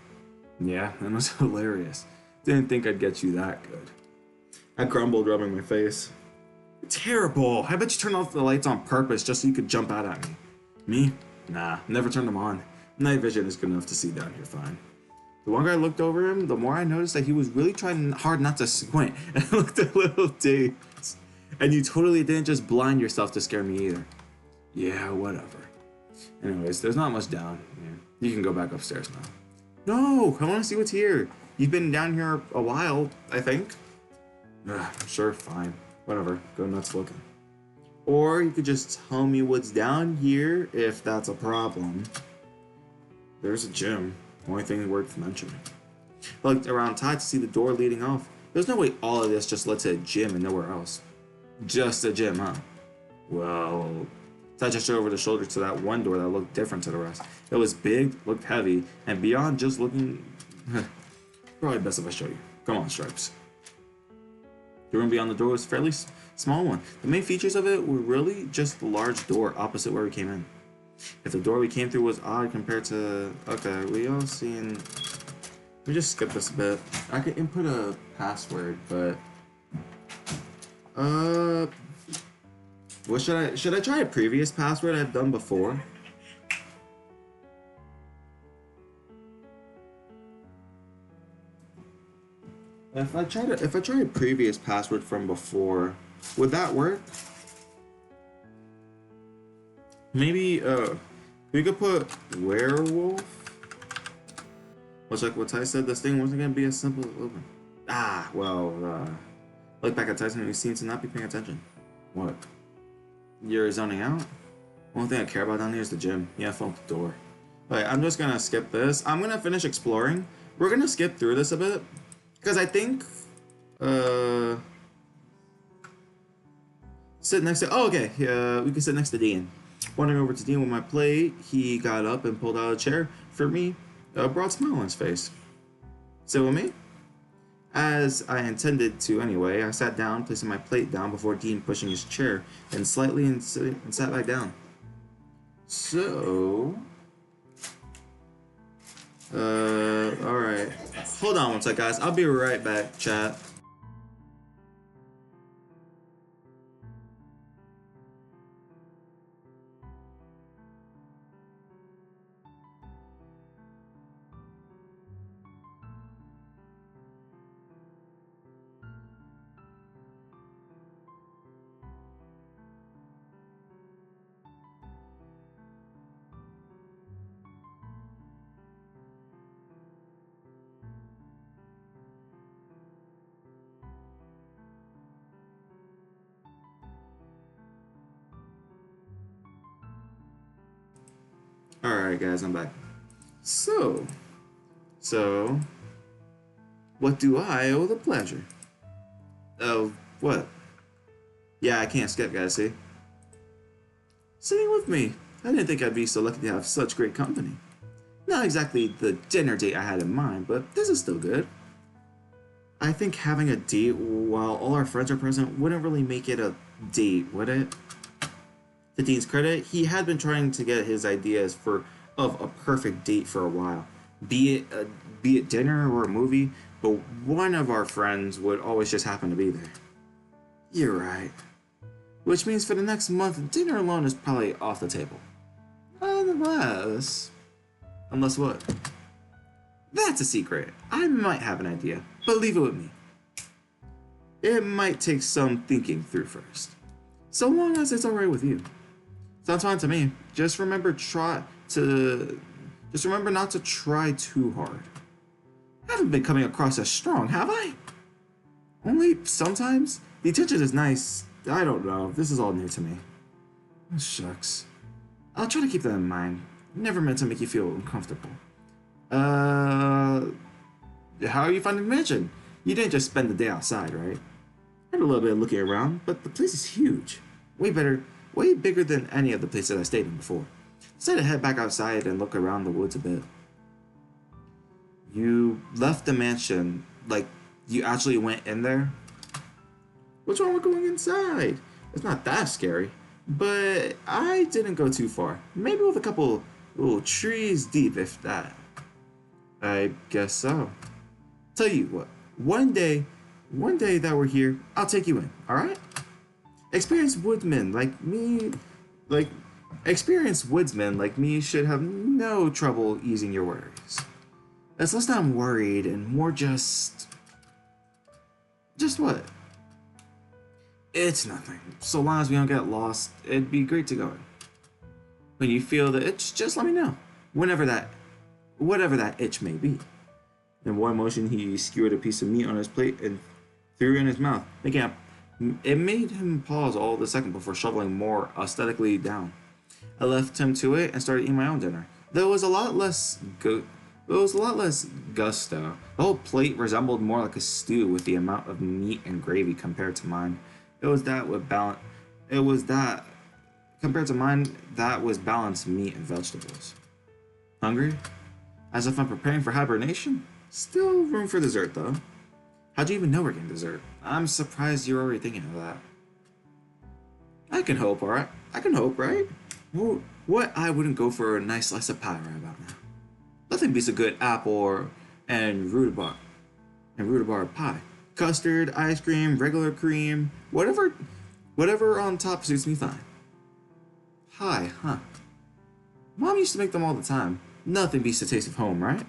Yeah, that was hilarious. Didn't think I'd get you that good. I grumbled, rubbing my face. Terrible! I bet you turned off the lights on purpose just so you could jump out at me. Me? Nah, never turned them on. Night vision is good enough to see down here fine. The longer I looked over him, the more I noticed that he was really trying hard not to squint, and I looked a little dazed. And you totally didn't just blind yourself to scare me either. Yeah, whatever. Anyways, there's not much down here. You can go back upstairs now. No, I want to see what's here. You've been down here a while, I think. Sure, fine. Whatever, go nuts looking. Or you could just tell me what's down here if that's a problem. There's a gym. Only thing worth mentioning. I looked around tight to see the door leading off. There's no way all of this just led to a gym and nowhere else. Just a gym, huh? Well... I gestured over the shoulder to that one door that looked different to the rest. It was big, looked heavy, and beyond just looking... Probably best if I show you. Come on, Stripes. The room beyond the door was a fairly small one. The main features of it were really just the large door opposite where we came in. If the door we came through was odd compared to... Okay, we all seen... Let me just skip this a bit. I could input a password, but... What should I try a previous password I've done before? If I try a previous password from before, would that work? Maybe we could put werewolf. Much like what Ty said, this thing wasn't gonna be as simple as open. Look back at Tyson and he seems to not be paying attention. What? You're zoning out? Only thing I care about down here is the gym. Yeah, phone the door. Alright, I'm just gonna skip this. I'm gonna finish exploring. We're gonna skip through this a bit. Because I think... Sit next to... Oh, okay. We can sit next to Dean. Wandering over to Dean with my plate, he got up and pulled out a chair for me. A broad smile on his face. Sit with me? As I intended to anyway, I sat down, placing my plate down before Dean pushing his chair and slightly and sat back down. So... alright. Hold on one sec, guys. I'll be right back, chat. Alright, guys, I'm back. So, so, what do I owe the pleasure? Of what? Yeah, I can't skip, guys, see? Sitting with me. I didn't think I'd be so lucky to have such great company. Not exactly the dinner date I had in mind, but this is still good. I think having a date while all our friends are present wouldn't really make it a date, would it? To Dean's credit, he had been trying to get his ideas of a perfect date for a while, be it dinner or a movie, but one of our friends would always just happen to be there. You're right. Which means for the next month, dinner alone is probably off the table. Unless what? That's a secret. I might have an idea, but leave it with me. It might take some thinking through first. So long as it's alright with you. Sounds fine to me. Just remember not to try too hard. I haven't been coming across as strong, have I? Only sometimes. The attention is nice. I don't know. This is all new to me. Oh, shucks. I'll try to keep that in mind. Never meant to make you feel uncomfortable. How are you finding the mansion? You didn't just spend the day outside, right? I had a little bit of looking around, but the place is huge. Way bigger than any of the places I stayed in before. Decided to head back outside and look around the woods a bit. You left the mansion, like you actually went in there? What's wrong with going inside? It's not that scary. But I didn't go too far. Maybe with a couple little trees deep, if that. I guess so. Tell you what, one day that we're here, I'll take you in, alright? Experienced woodsmen like me should have no trouble easing your worries. It's less that I'm worried and more just what? It's nothing. So long as we don't get lost, it'd be great to go in. When you feel the itch, just let me know. Whatever that itch may be. In one motion, he skewered a piece of meat on his plate and threw it in his mouth. It made him pause all of a second before shoveling more aesthetically down. I left him to it and started eating my own dinner. There was a lot less gusto. The whole plate resembled more like a stew with the amount of meat and gravy compared to mine. Compared to mine, that was balanced meat and vegetables. Hungry? As if I'm preparing for hibernation? Still room for dessert, though. How'd you even know we're getting dessert? I'm surprised you're already thinking of that. I can hope, alright? I can hope, right? What I wouldn't go for a nice slice of pie right about now. Nothing beats a good apple and rhubarb pie. Custard, ice cream, regular cream, whatever on top suits me fine. Pie, huh? Mom used to make them all the time. Nothing beats the taste of home, right?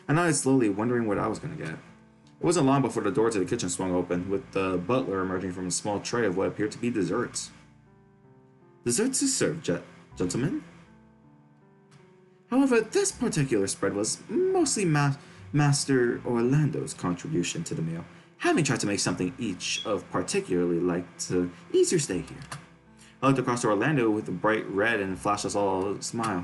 I nodded slowly, wondering what I was gonna get. It wasn't long before the door to the kitchen swung open, with the butler emerging from a small tray of what appeared to be desserts. Desserts is served, gentlemen. However, this particular spread was mostly Master Orlando's contribution to the meal, having tried to make something each of particularly liked to ease your stay here. I looked across to Orlando with a bright red and flashed us all a smile.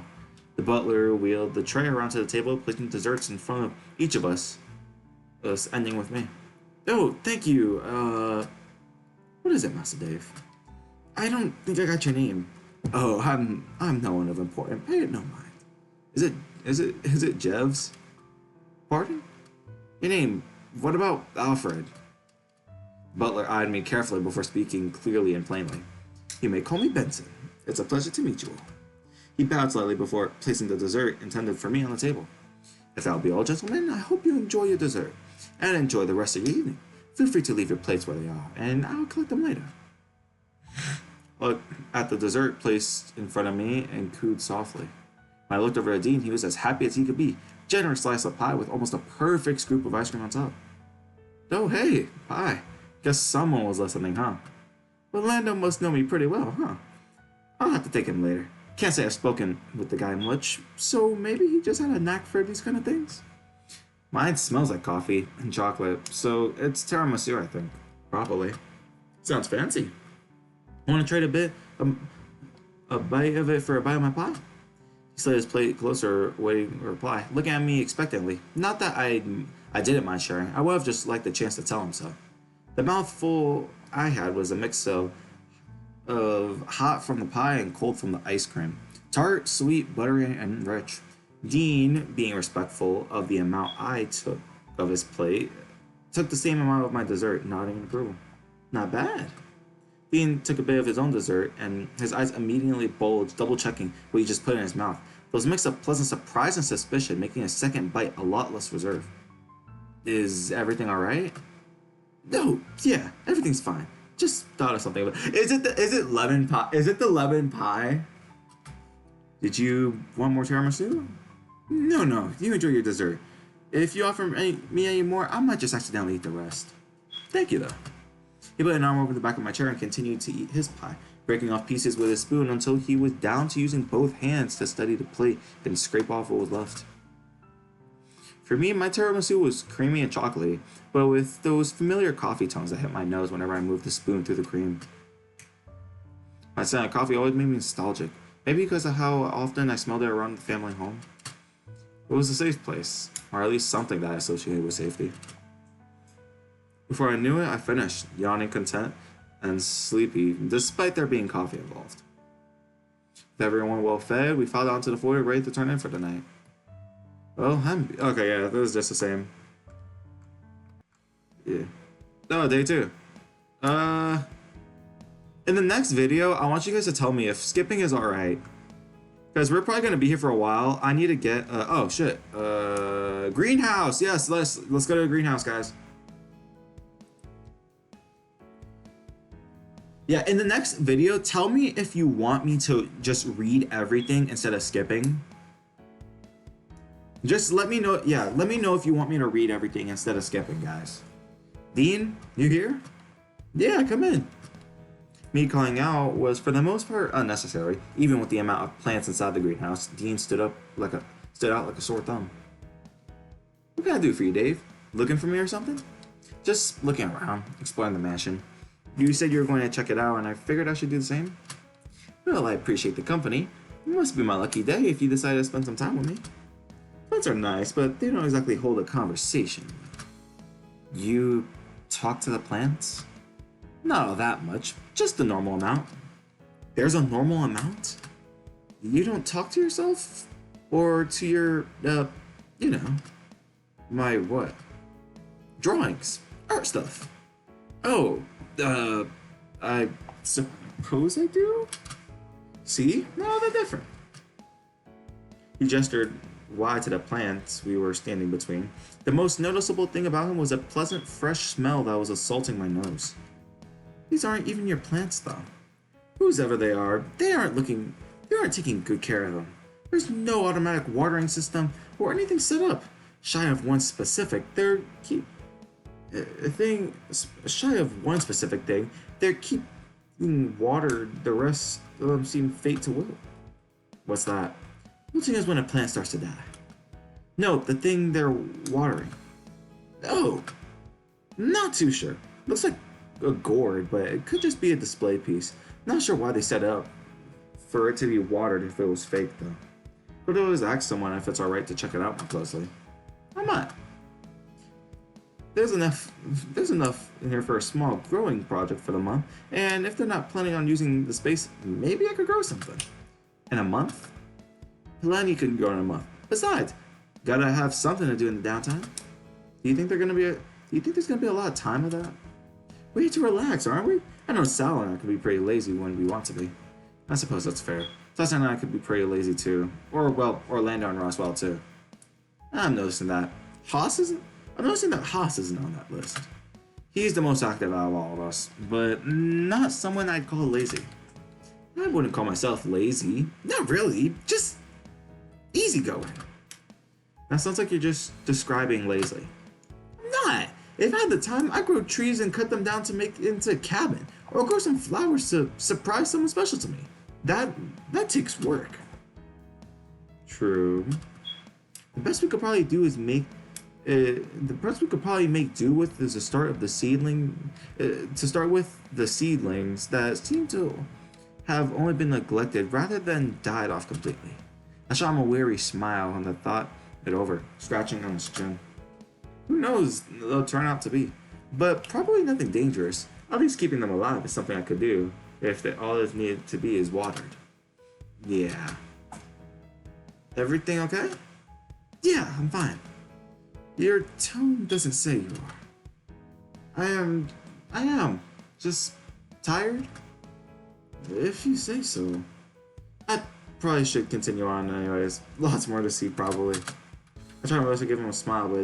The butler wheeled the tray around to the table, placing desserts in front of each of us ending with me. Oh, thank you. What is it, Master Dave? I don't think I got your name. Oh, I'm no one of importance. Pay it no mind. Is it Jevs? Pardon? Your name. What about Alfred? Butler eyed me carefully before speaking clearly and plainly. You may call me Benson. It's a pleasure to meet you all. He bowed slightly before placing the dessert intended for me on the table. If that'll be all, gentlemen, I hope you enjoy your dessert, and enjoy the rest of your evening. Feel free to leave your plates where they are, and I'll collect them later. Looked at the dessert placed in front of me and cooed softly. When I looked over at Dean, he was as happy as he could be. Generous slice of pie with almost a perfect scoop of ice cream on top. Oh, hey, pie. Guess someone was listening, huh? Well, Lando must know me pretty well, huh? I'll have to take him later. Can't say I've spoken with the guy much, so maybe he just had a knack for these kind of things. Mine smells like coffee and chocolate, so it's tiramisu, I think. Probably. Sounds fancy. Want to trade a bite of it for a bite of my pie? He slid his plate closer, waiting a reply, looking at me expectantly. Not that I didn't mind sharing. I would have just liked the chance to tell him so. The mouthful I had was a mix of hot from the pie and cold from the ice cream. Tart, sweet, buttery, and rich. Dean, being respectful of the amount I took of his plate, took the same amount of my dessert, nodding in approval. Not bad. Dean took a bit of his own dessert, and his eyes immediately bulged, double-checking what he just put in his mouth. Those mix of pleasant surprise and suspicion, making a second bite a lot less reserved. Is everything alright? No, yeah, everything's fine. Just thought of something. Is it lemon pie? Is it the lemon pie? Did you want more tiramisu? No, you enjoy your dessert. If you offer me any more, I might just accidentally eat the rest. Thank you, though. He put an arm over the back of my chair and continued to eat his pie, breaking off pieces with his spoon until he was down to using both hands to steady the plate and scrape off what was left. For me, my tiramisu was creamy and chocolatey, but with those familiar coffee tones that hit my nose whenever I moved the spoon through the cream. My scent of coffee always made me nostalgic, maybe because of how often I smelled it around the family home. It was a safe place, or at least something that I associated with safety. Before I knew it, I finished, yawning content and sleepy, despite there being coffee involved. With everyone well fed, we filed onto the floor ready to turn in for the night. Well, okay, yeah, that was just the same. Yeah. Oh, day 2. In the next video, I want you guys to tell me if skipping is alright. Because we're probably gonna be here for a while. I need to get oh shit. Greenhouse! Yes, let's go to the greenhouse, guys. Yeah, in the next video, tell me if you want me to just read everything instead of skipping. Just let me know, yeah, let me know if you want me to read everything instead of skipping, guys. Dean, you here? Yeah, come in. Me calling out was for the most part unnecessary. Even with the amount of plants inside the greenhouse, Dean stood out like a sore thumb. What can I do for you, Dave? Looking for me or something? Just looking around, exploring the mansion. You said you were going to check it out, and I figured I should do the same. Well, I appreciate the company. It must be my lucky day if you decide to spend some time with me. Plants are nice, but they don't exactly hold a conversation. You talk to the plants? Not all that much, just the normal amount. There's a normal amount? You don't talk to yourself? Or to your, you know, my what? Drawings, art stuff. Oh, I suppose I do? See? No, they're different. He gestured wide to the plants we were standing between. The most noticeable thing about him was a pleasant, fresh smell that was assaulting my nose. These aren't even your plants, though. Whoever they are, they aren't taking good care of them. There's no automatic watering system or anything set up. Shy of one specific thing, they're keeping watered, the rest of them seem fate to will. What's that? Wilting is when a plant starts to die. No, the thing they're watering. Oh, not too sure. Looks like a gourd, but it could just be a display piece. Not sure why they set it up for it to be watered if it was fake, though. But always ask someone if it's alright to check it out more closely. I might. There's enough in here for a small growing project for the month, and if they're not planning on using the space, maybe I could grow something. In a month? Plenty could grow in a month. Besides, gotta have something to do in the downtime. Do you think there's gonna be a lot of time of that? We need to relax, aren't we? I know Sal and I could be pretty lazy when we want to be. I suppose that's fair. Tessa and I could be pretty lazy too. Or Orlando and Roswell too. I'm noticing that Haas isn't on that list. He's the most active out of all of us, but not someone I'd call lazy. I wouldn't call myself lazy. Not really, just easygoing. That sounds like you're just describing lazy. I'm not. If I had the time, I'd grow trees and cut them down to make into a cabin, or grow some flowers to surprise someone special to me. That takes work. True. The best we could probably do is make do with is to start with the seedlings that seem to have only been neglected rather than died off completely. I shot him a weary smile and the thought it over, scratching on his chin. Who knows they'll turn out to be? But probably nothing dangerous. At least keeping them alive is something I could do if all is needed to be is watered. Yeah. Everything okay? Yeah, I'm fine. Your tone doesn't say you are. I am. Just tired? If you say so. I probably should continue on anyways. Lots more to see probably. I tried my best to give him a smile, but he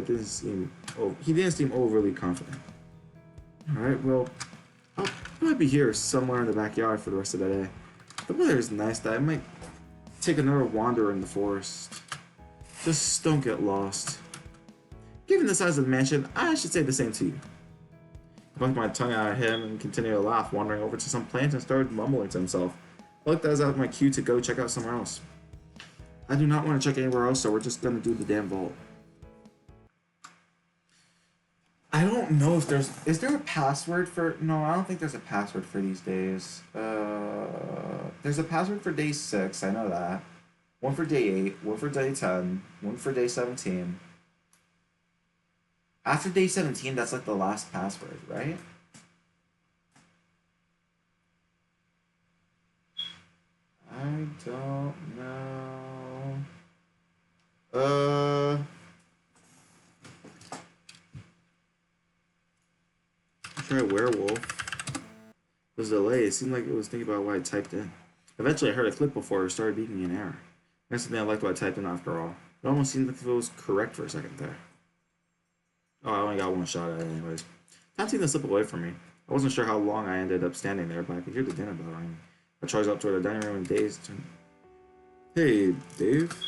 didn't seem overly confident. Alright, well, I'll probably be here somewhere in the backyard for the rest of the day. The weather is nice that I might take another wander in the forest. Just don't get lost. Given the size of the mansion, I should say the same to you. I poked my tongue out at him and continued to laugh, wandering over to some plant and started mumbling to himself. I looked as my cue to go check out somewhere else. I do not want to check anywhere else, so we're just gonna do the damn vault. I don't know if is there a password for, no, I don't think there's a password for these days. There's a password for day 6, I know that. One for day 8, one for day 10, one for day 17. After day 17, that's like the last password, right? I don't know. Try werewolf. It was a delay. It seemed like it was thinking about what I typed in. Eventually, I heard a click before it started beeping me an error. That's something I liked what I typed in after all. It almost seemed like it was correct for a second there. Oh, I only got one shot at it anyways. Time seemed to slip away from me. I wasn't sure how long I ended up standing there, but I could hear the dinner bell ring. I charged up toward the dining room and dazed. Hey, Dave?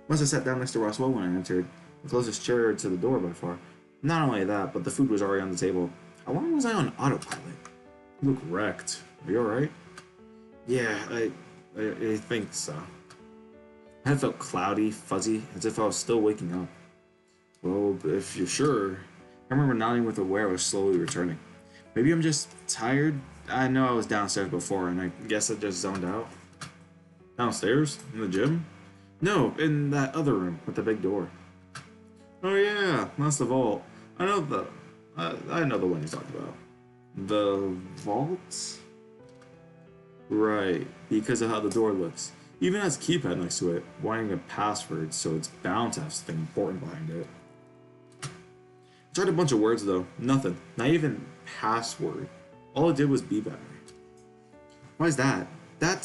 Once I sat down next to Roswell when I entered, the closest chair to the door by far. Not only that, but the food was already on the table. How long was I on autopilot? You look wrecked. Are you alright? Yeah, I think so. My head felt cloudy, fuzzy, as if I was still waking up. Well, if you're sure. I remember nodding with awareness slowly returning. Maybe I'm just tired? I know I was downstairs before, and I guess I just zoned out. Downstairs? In the gym? No, in that other room with the big door. Oh yeah, that's the vault. I know the one you're talking about. The vault? Right, because of how the door looks. Even has a keypad next to it, wanting a password, so it's bound to have something important behind it. I tried a bunch of words though, nothing. Not even password. All it did was beep at me. Why is that? I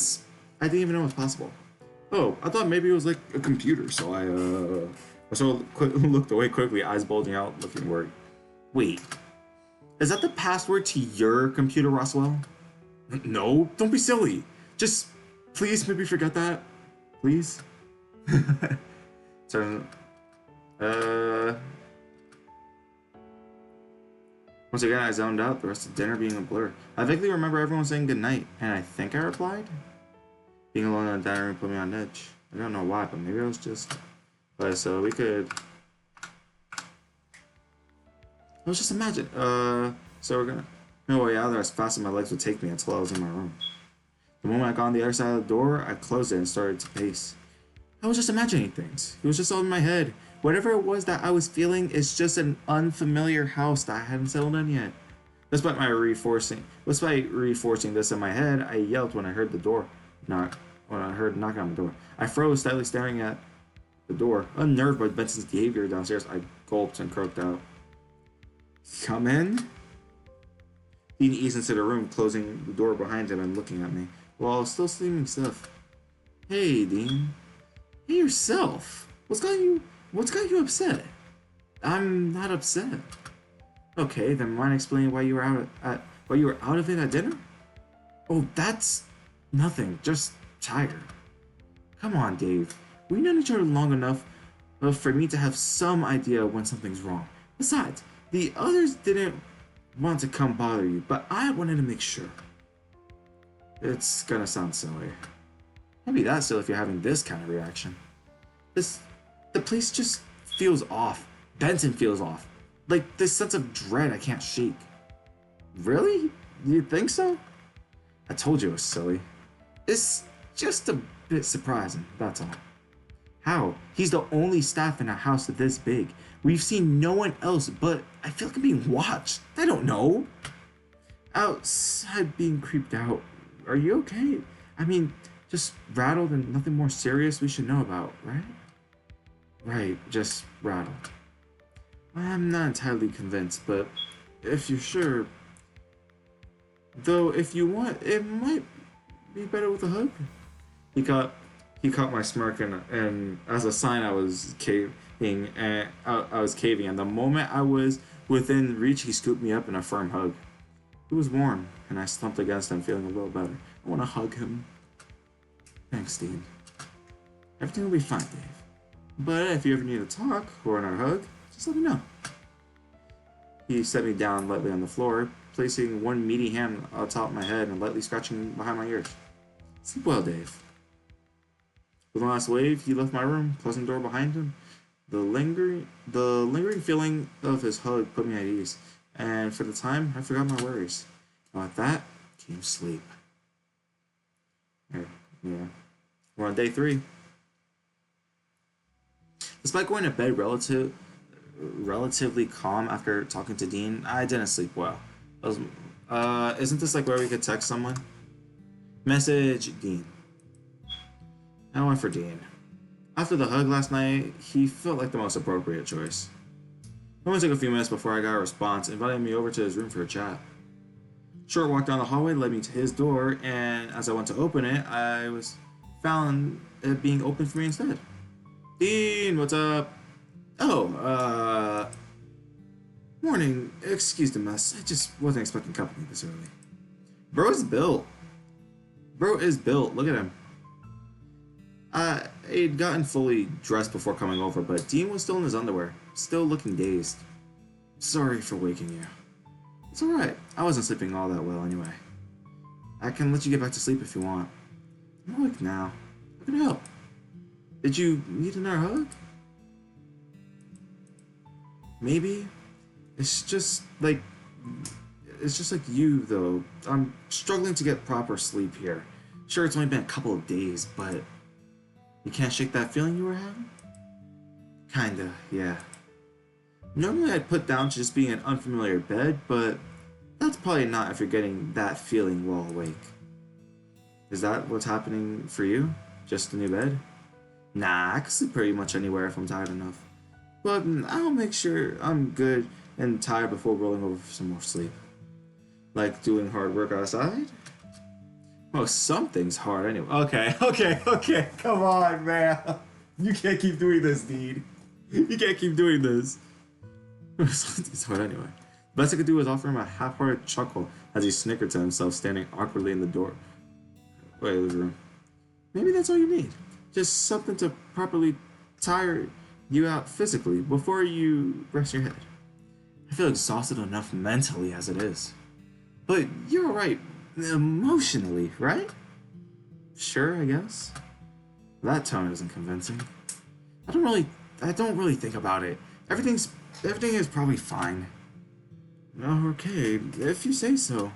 didn't even know it was possible. Oh, I thought maybe it was like a computer, so I looked away quickly, eyes bulging out, looking worried. Wait, is that the password to your computer, Roswell? No, don't be silly. Just, please maybe forget that. Please? Turn, Once again, I zoned out, the rest of dinner being a blur. I vaguely remember everyone saying goodnight, and I think I replied? Being alone in the dining room put me on edge. I don't know why, but maybe I was just... But so we could... I was just imagine. So we're gonna... No way out of there as fast as my legs would take me until I was in my room. The moment I got on the other side of the door, I closed it and started to pace. I was just imagining things. It was just all in my head. Whatever it was that I was feeling is just an unfamiliar house that I hadn't settled in yet. Despite reinforcing this in my head, I yelped when I heard the door knock. When I heard knocking on the door, I froze, slightly staring at the door. Unnerved by Benson's behavior downstairs, I gulped and croaked out, "Come in." Dean eased into the room, closing the door behind him and looking at me, while still seeming stiff. Hey, Dean. Hey yourself. What's got you upset? I'm not upset. Okay, then mind explaining why you were out of it at dinner? Oh, that's nothing. Just tired. Come on, Dave. We've known each other long enough for me to have some idea when something's wrong. Besides, the others didn't want to come bother you, but I wanted to make sure. It's gonna sound silly. Maybe that's silly if you're having this kind of reaction. The place just feels off. Benson feels off. Like this sense of dread I can't shake. Really? You think so? I told you it was silly. It's just a bit surprising, that's all. How? He's the only staff in a house this big. We've seen no one else, but I feel like I'm being watched. I don't know. Outside being creeped out. Are you okay? I mean, just rattled and nothing more serious we should know about, right? Right, just rattled. I'm not entirely convinced, but if you're sure... Though, if you want, it might be better with a hug. He caught my smirk, and as a sign I was caving, and I was caving. And the moment I was within reach, he scooped me up in a firm hug. It was warm, and I slumped against him, feeling a little better. I want to hug him. Thanks, Dean. Everything will be fine, Dave. But if you ever need a talk or another hug, just let me know. He set me down lightly on the floor, placing one meaty hand atop my head and lightly scratching behind my ears. Sleep well, Dave. With one last wave, he left my room, closing the door behind him. The lingering feeling of his hug put me at ease, and for the time, I forgot my worries. And with that came sleep. Yeah. We're on day 3. Despite going to bed relatively calm after talking to Dean, I didn't sleep well. Isn't this like where we could text someone? Message Dean. I went for Dean. After the hug last night, he felt like the most appropriate choice. It only took a few minutes before I got a response, inviting me over to his room for a chat. Short walk down the hallway led me to his door, and as I went to open it, I was found it being opened for me instead. Dean, what's up? Oh, morning. Excuse the mess. I just wasn't expecting company this early. Bro is built. Look at him. I'd gotten fully dressed before coming over, but Dean was still in his underwear, still looking dazed. Sorry for waking you. It's alright. I wasn't sleeping all that well anyway. I can let you get back to sleep if you want. I'm awake now. How can I help? Did you need another hug? Maybe. It's just like you, though. I'm struggling to get proper sleep here. Sure, it's only been a couple of days, but you can't shake that feeling you were having? Kinda, yeah. Normally I'd put down to just being an unfamiliar bed, but that's probably not if you're getting that feeling while awake. Is that what's happening for you? Just a new bed? Nah, I can sleep pretty much anywhere if I'm tired enough. But I'll make sure I'm good and tired before rolling over for some more sleep. Like doing hard work outside? Oh, something's hard anyway. Okay. Come on, man. You can't keep doing this, Dean. You can't keep doing this. Something's hard anyway. The best I could do was offer him a half-hearted chuckle as he snickered to himself, standing awkwardly in the doorway of the room. Maybe that's all you need. Just something to properly tire you out physically before you rest your head. I feel exhausted enough mentally as it is. But you're alright emotionally, right? Sure, I guess. That tone isn't convincing. I don't really think about it. Everything is probably fine. Okay, if you say so.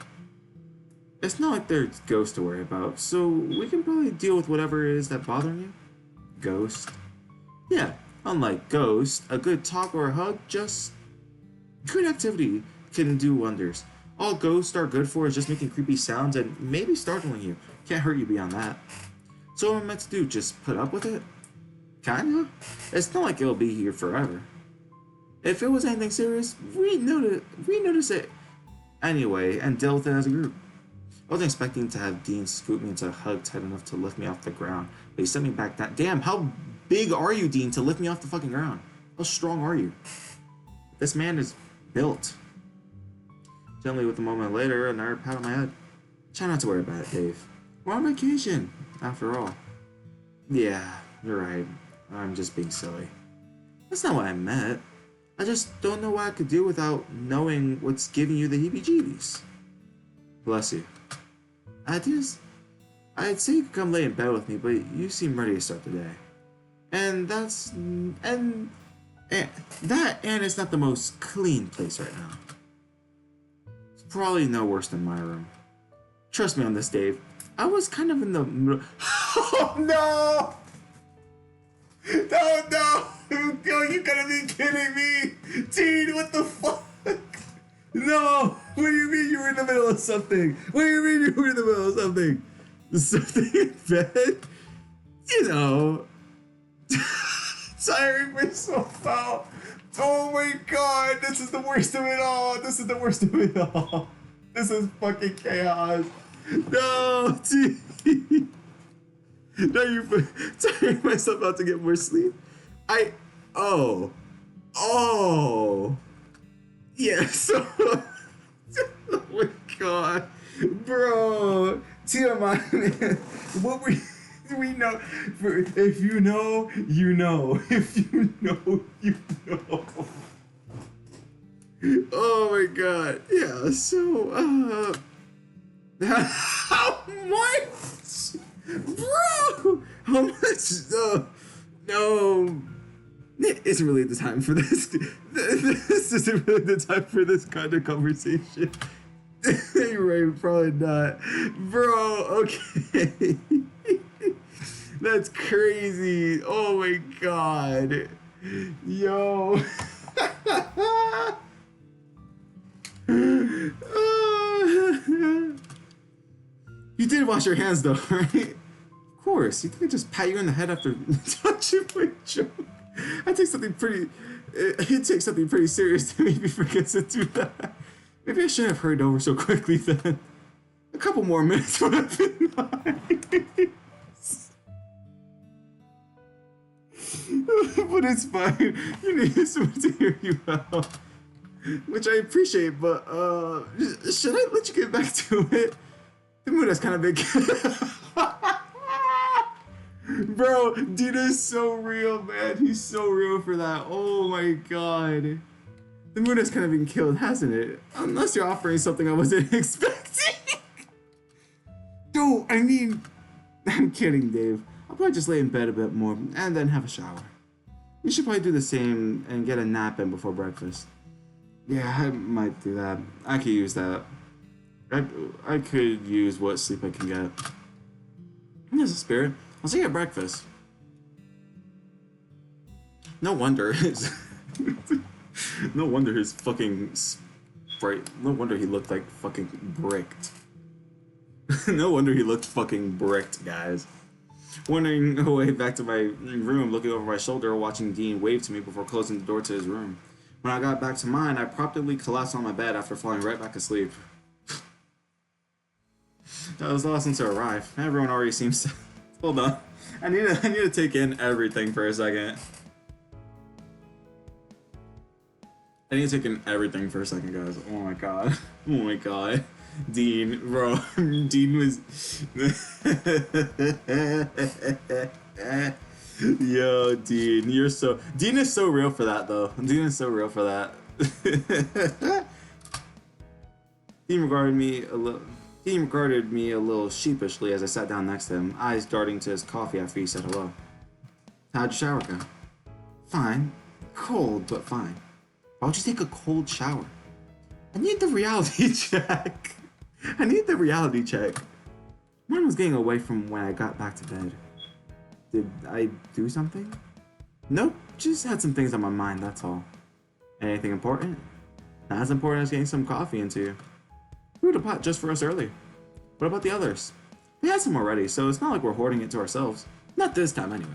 It's not like there's ghosts to worry about, so we can probably deal with whatever it is that's bothering you. Ghost? Yeah, unlike ghosts, a good talk or a hug, just good activity can do wonders. All ghosts are good for is just making creepy sounds and maybe startling you. Can't hurt you beyond that. So what am I meant to do? Just put up with it? Kinda. It's not like it'll be here forever. If it was anything serious, we notice it anyway and deal with it as a group. I wasn't expecting to have Dean scoop me into a hug tight enough to lift me off the ground, but he sent me back down. Damn, how big are you, Dean, to lift me off the fucking ground? How strong are you? This man is built. Gently, with a moment later, another pat on my head. Try not to worry about it, Dave. We're on vacation, after all. Yeah, you're right. I'm just being silly. That's not what I meant. I just don't know what I could do without knowing what's giving you the heebie-jeebies. Bless you. I'd say you could come lay in bed with me, but you seem ready to start the day. And it's not the most clean place right now. It's probably no worse than my room. Trust me on this, Dave. I was kind of in the middle. Oh no! You gotta be kidding me! Dean, what the fuck? No! What do you mean you were in the middle of something? What do you mean you were in the middle of something? Something in bed? You know. Tiring myself out. Oh my god, this is the worst of it all. This is the worst of it all. This is fucking chaos. No, dude. Now you're tiring myself out to get more sleep. Oh. Yeah, so. Oh my god. Bro. TMI, man. What were we know? If you know, you know. If you know, you know. Oh my god. Yeah, so, how much? Bro! How much? No. It isn't really the time for this. This isn't really the time for this kind of conversation. You're right, probably not. Bro, okay. That's crazy. Oh my god. Yo. You did wash your hands though, right? Of course. You think I just pat you in the head after touching my joke? It takes something pretty serious to make me forget to do that. Maybe I shouldn't have hurried over so quickly then. A couple more minutes would have been nice. But it's fine. You need someone to hear you out. Which I appreciate, but should I let you get back to it? The mood has kind of been Bro, Dina is so real, man. He's so real for that. Oh my god. The mood has kind of been killed, hasn't it? Unless you're offering something I wasn't expecting. No, I mean, I'm kidding, Dave. I'll probably just lay in bed a bit more and then have a shower. You should probably do the same and get a nap in before breakfast. Yeah, I might do that. I could use that. I could use what sleep I can get. There's a spirit. I'll see you at breakfast. No wonder his... No wonder his fucking sprite... No wonder he looked like fucking bricked. No wonder he looked fucking bricked, guys. Wandering away back to my room, looking over my shoulder, watching Dean wave to me before closing the door to his room. When I got back to mine, I promptly collapsed on my bed after falling right back asleep. I was the last one to arrive. Everyone already seems to... Hold on. I need to take in everything for a second. I need to take in everything for a second, guys. Oh my god. Oh my god. Dean, bro. Dean was... Yo, Dean, you're so... Dean is so real for that, though. Dean is so real for that. Dean regarded me a little sheepishly as I sat down next to him, eyes darting to his coffee after he said hello. How'd your shower go? Fine. Cold, but fine. Why would you take a cold shower? I need the reality check. I need the reality check. Mine was getting away from when I got back to bed. Did I do something? Nope, just had some things on my mind, that's all. Anything important? Not as important as getting some coffee into you. We brewed a pot just for us earlier. What about the others? We had some already, so it's not like we're hoarding it to ourselves. Not this time, anyway.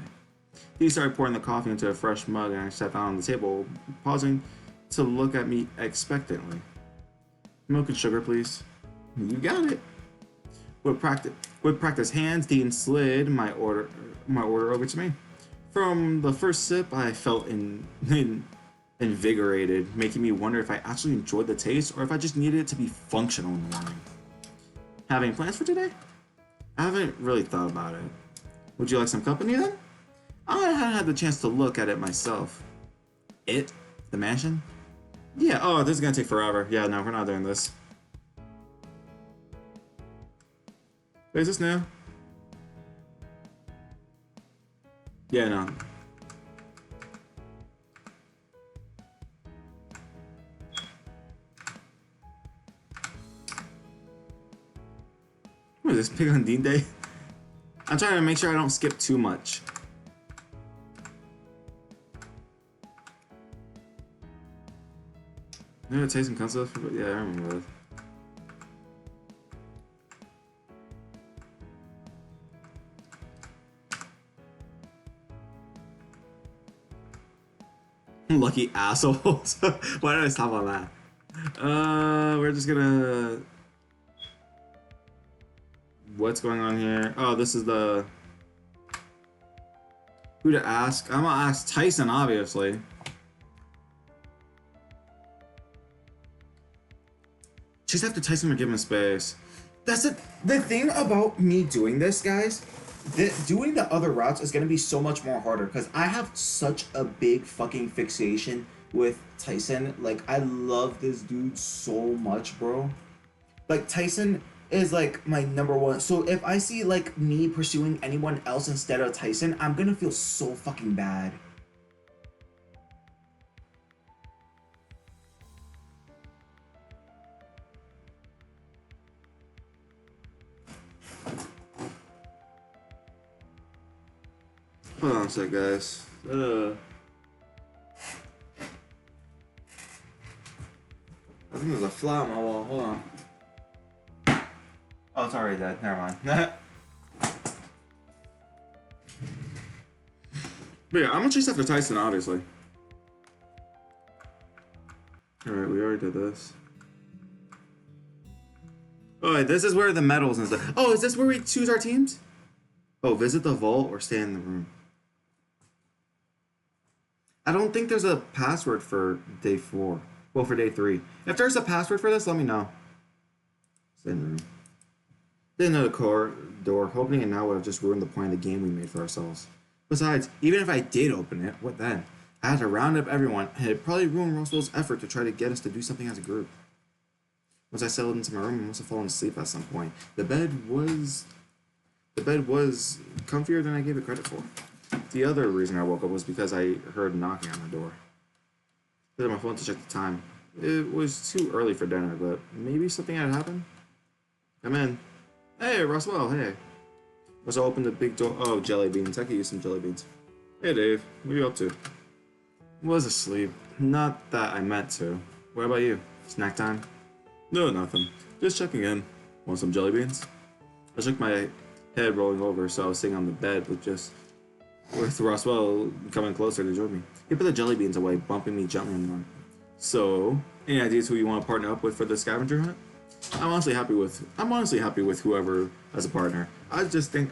He started pouring the coffee into a fresh mug, and I sat down on the table, pausing to look at me expectantly. Milk and sugar, please. You got it. With practice hands, Dean slid my order over to me. From the first sip, I felt invigorated, making me wonder if I actually enjoyed the taste or if I just needed it to be functional in the morning. Having plans for today? I haven't really thought about it. Would you like some company then? I hadn't had the chance to look at it myself. It? The mansion? Yeah, oh, this is gonna take forever. Yeah, no, we're not doing this. Wait, is this new? Yeah, no. What is this, Pig on Dean Day? I'm trying to make sure I don't skip too much. Yeah, Tyson Concept. Yeah, I remember that. Lucky assholes. Why did I stop on that? We're just gonna. What's going on here? Oh, this is the. Who to ask? I'm gonna ask Tyson, obviously. Chase after Tyson or give him space. That's it. The thing about me doing this, guys, doing the other routes is gonna be so much more harder because I have such a big fucking fixation with Tyson. Like, I love this dude so much, bro. Like, Tyson is like my number one. So if I see like me pursuing anyone else instead of Tyson, I'm gonna feel so fucking bad. Hold on a sec, guys. I think there's a fly on my wall. Hold on. Oh, it's already dead. Never mind. But yeah, I'm gonna chase after Tyson, obviously. Alright, we already did this. Oh, wait, this is where the medals and stuff. Oh, is this where we choose our teams? Oh, visit the vault or stay in the room. I don't think there's a password for day 4. Well, for day 3. If there's a password for this, let me know. Stay in the room. Didn't know the core door. Opening it now would have just ruined the point of the game we made for ourselves. Besides, even if I did open it, what then? I had to round up everyone, and it'd probably ruin Roswell's effort to try to get us to do something as a group. Once I settled into my room, I must have fallen asleep at some point. The bed was comfier than I gave it credit for. The other reason I woke up was because I heard knocking on the door. I looked at my phone to check the time. It was too early for dinner, but maybe something had happened. Come in. Hey, Roswell, hey. As I opened the big door. Oh, jelly beans. I could use some jelly beans. Hey, Dave. What are you up to? Was asleep. Not that I meant to. What about you? Snack time? No, nothing. Just checking in. Want some jelly beans? I shook my head, rolling over, so I was sitting on the bed with Roswell coming closer to join me. He put the jelly beans away, bumping me gently on the arm. So, any ideas who you want to partner up with for the scavenger hunt? I'm honestly happy with whoever as a partner. I just think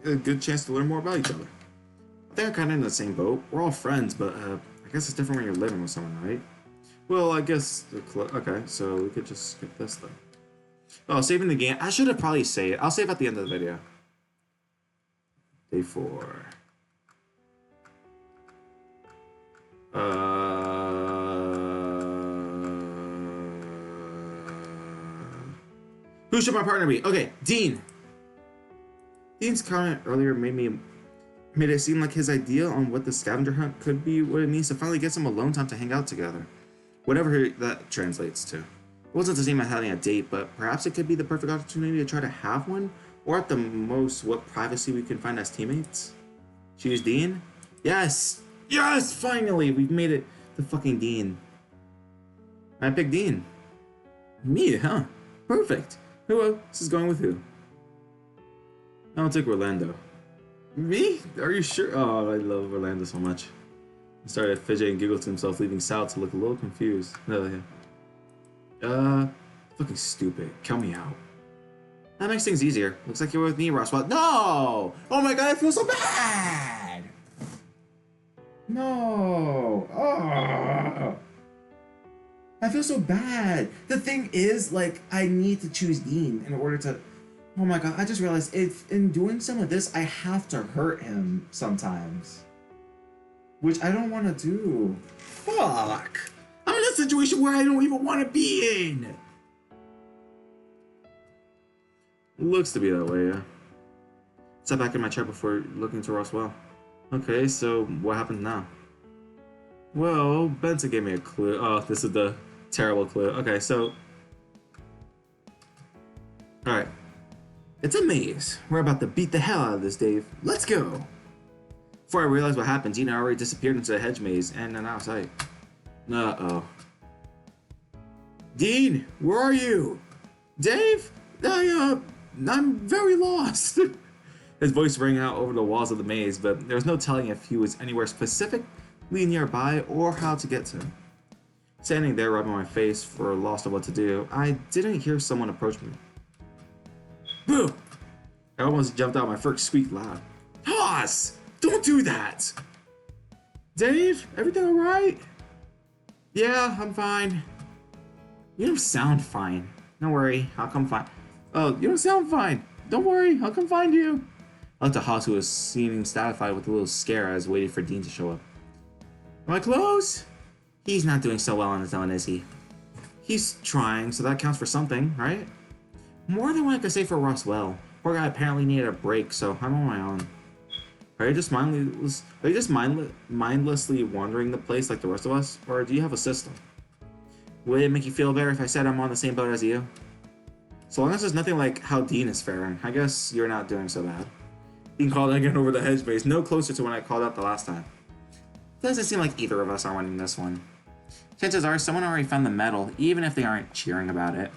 a good chance to learn more about each other. I think I'm kind of in the same boat. We're all friends, but I guess it's different when you're living with someone, right? Well, I guess okay. So we could just skip this then. Oh, saving the game. I should have probably saved. I'll save at the end of the video. Day 4. Who should my partner be? Okay, Dean. Dean's comment earlier made it seem like his idea on what the scavenger hunt could be what it needs to finally get some alone time to hang out together. Whatever that translates to. It wasn't the same as having a date, but perhaps it could be the perfect opportunity to try to have one, or at the most, what privacy we can find as teammates. Choose Dean? Yes! Yes! Finally! We've made it to fucking Dean. I picked Dean. Me, huh? Perfect. Who else is going with who? I'll take Orlando. Me? Are you sure? Oh, I love Orlando so much. He started fidgeting and giggled to himself, leaving Sal to look a little confused. Fucking stupid. Count me out. That makes things easier. Looks like you're with me, Roswell. No! Oh my god, I feel so bad! No! Oh! I feel so bad. The thing is, like, I need to choose Dean in order to... Oh my god, I just realized if in doing some of this, I have to hurt him sometimes. Which I don't want to do. Fuck! I'm in a situation where I don't even want to be in! Looks to be that way, yeah. Sat back in my chair before looking to Roswell. Okay, so what happens now? Well, Benson gave me a clue. Oh, this is the terrible clue. Okay, so... Alright. It's a maze. We're about to beat the hell out of this, Dave. Let's go! Before I realized what happened, Gina already disappeared into the hedge maze and then out of sight. Uh-oh. Dean, where are you? Dave? I'm very lost. His voice rang out over the walls of the maze, but there was no telling if he was anywhere specifically nearby or how to get to him. Standing there, rubbing my face for lost of what to do, I didn't hear someone approach me. Boo! I almost jumped out. My fur squeaked loud. Hoss! Don't do that! Dave, everything alright? Yeah, I'm fine. You don't sound fine. Don't worry, I'll come find. Oh, you don't sound fine. Don't worry, I'll come find you. I looked at Haas, who was seeming satisfied with a little scare as I waited for Dean to show up. Am I close? He's not doing so well on his own, is he? He's trying, so that counts for something, right? More than what I could say for Roswell. Poor guy apparently needed a break, so I'm on my own. Are you just mindlessly wandering the place like the rest of us, or do you have a system? Would it make you feel better if I said I'm on the same boat as you? So long as there's nothing like how Dean is faring, I guess you're not doing so bad. Dean called again over the hedge base, no closer to when I called out the last time. Doesn't seem like either of us are winning this one. Chances are someone already found the medal, even if they aren't cheering about it.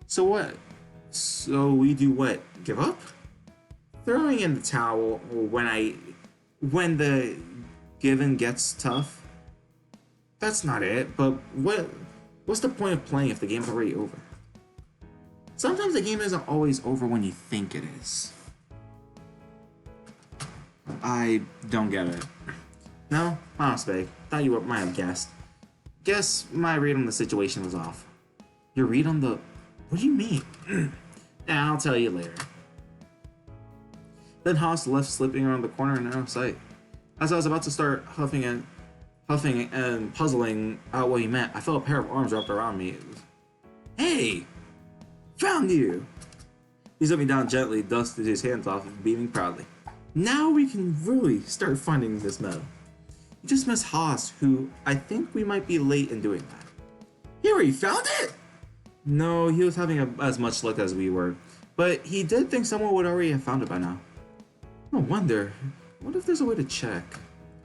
So what? So we do what? Give up? Throwing in the towel when the given gets tough? That's not it, but what's the point of playing if the game's already over? Sometimes the game isn't always over when you think it is. I don't get it. No? My mistake. Thought you might have guessed. Guess my read on the situation was off. Your read on the... What do you mean? I'll tell you later. Then Haas left slipping around the corner and out of sight. As I was about to start huffing and puzzling out what he meant, I felt a pair of arms wrapped around me. Hey! Found you! He set me down gently, dusted his hands off, beaming proudly. Now we can really start finding this medal. You just missed Haas, who I think we might be late in doing that. He already found it? No, he was having as much luck as we were, but he did think someone would already have found it by now. No wonder. What if there's a way to check?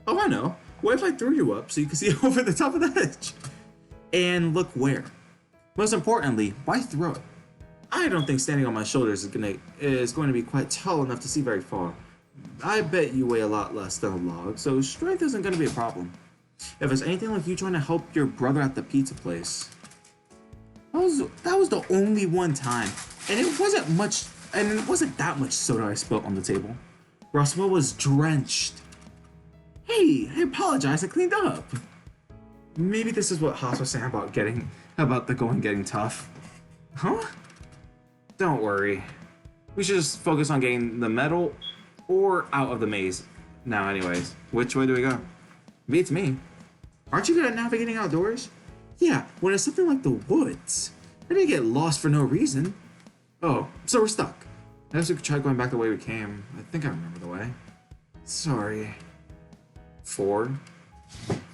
Oh, I know. What if I threw you up so you can see over the top of the hedge? And look where. Most importantly, why throw it? I don't think standing on my shoulders is going to be quite tall enough to see very far. I bet you weigh a lot less than a log, so strength isn't going to be a problem. If it's anything like you trying to help your brother at the pizza place. That was the only one time, and it wasn't that much soda I spilled on the table. Roswell was drenched. Hey, I apologize, I cleaned up. Maybe this is what Haas was saying about the going getting tough. Huh? Don't worry. We should just focus on getting the medal or out of the maze now anyways. Which way do we go? Beats me. Aren't you good at navigating outdoors? Yeah, when it's something like the woods. I didn't get lost for no reason. Oh, so we're stuck. I guess we could try going back the way we came. I think I remember the way. Sorry. Forward?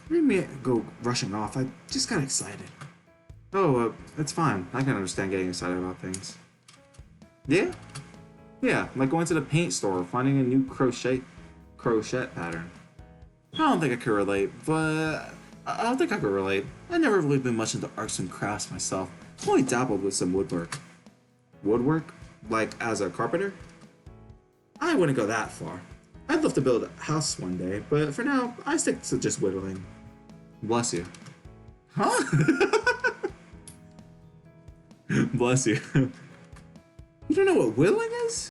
Made me go rushing off. I just got excited. Oh, it's fine. I can understand getting excited about things. Yeah? Yeah, like going to the paint store or finding a new crochet pattern. I don't think I could relate, but I don't think I could relate. I never really been much into arts and crafts myself. I've only dabbled with some woodwork. Woodwork? Like as a carpenter? I wouldn't go that far. I'd love to build a house one day, but for now, I stick to just whittling. Bless you. Huh? Bless you. You don't know what whittling is?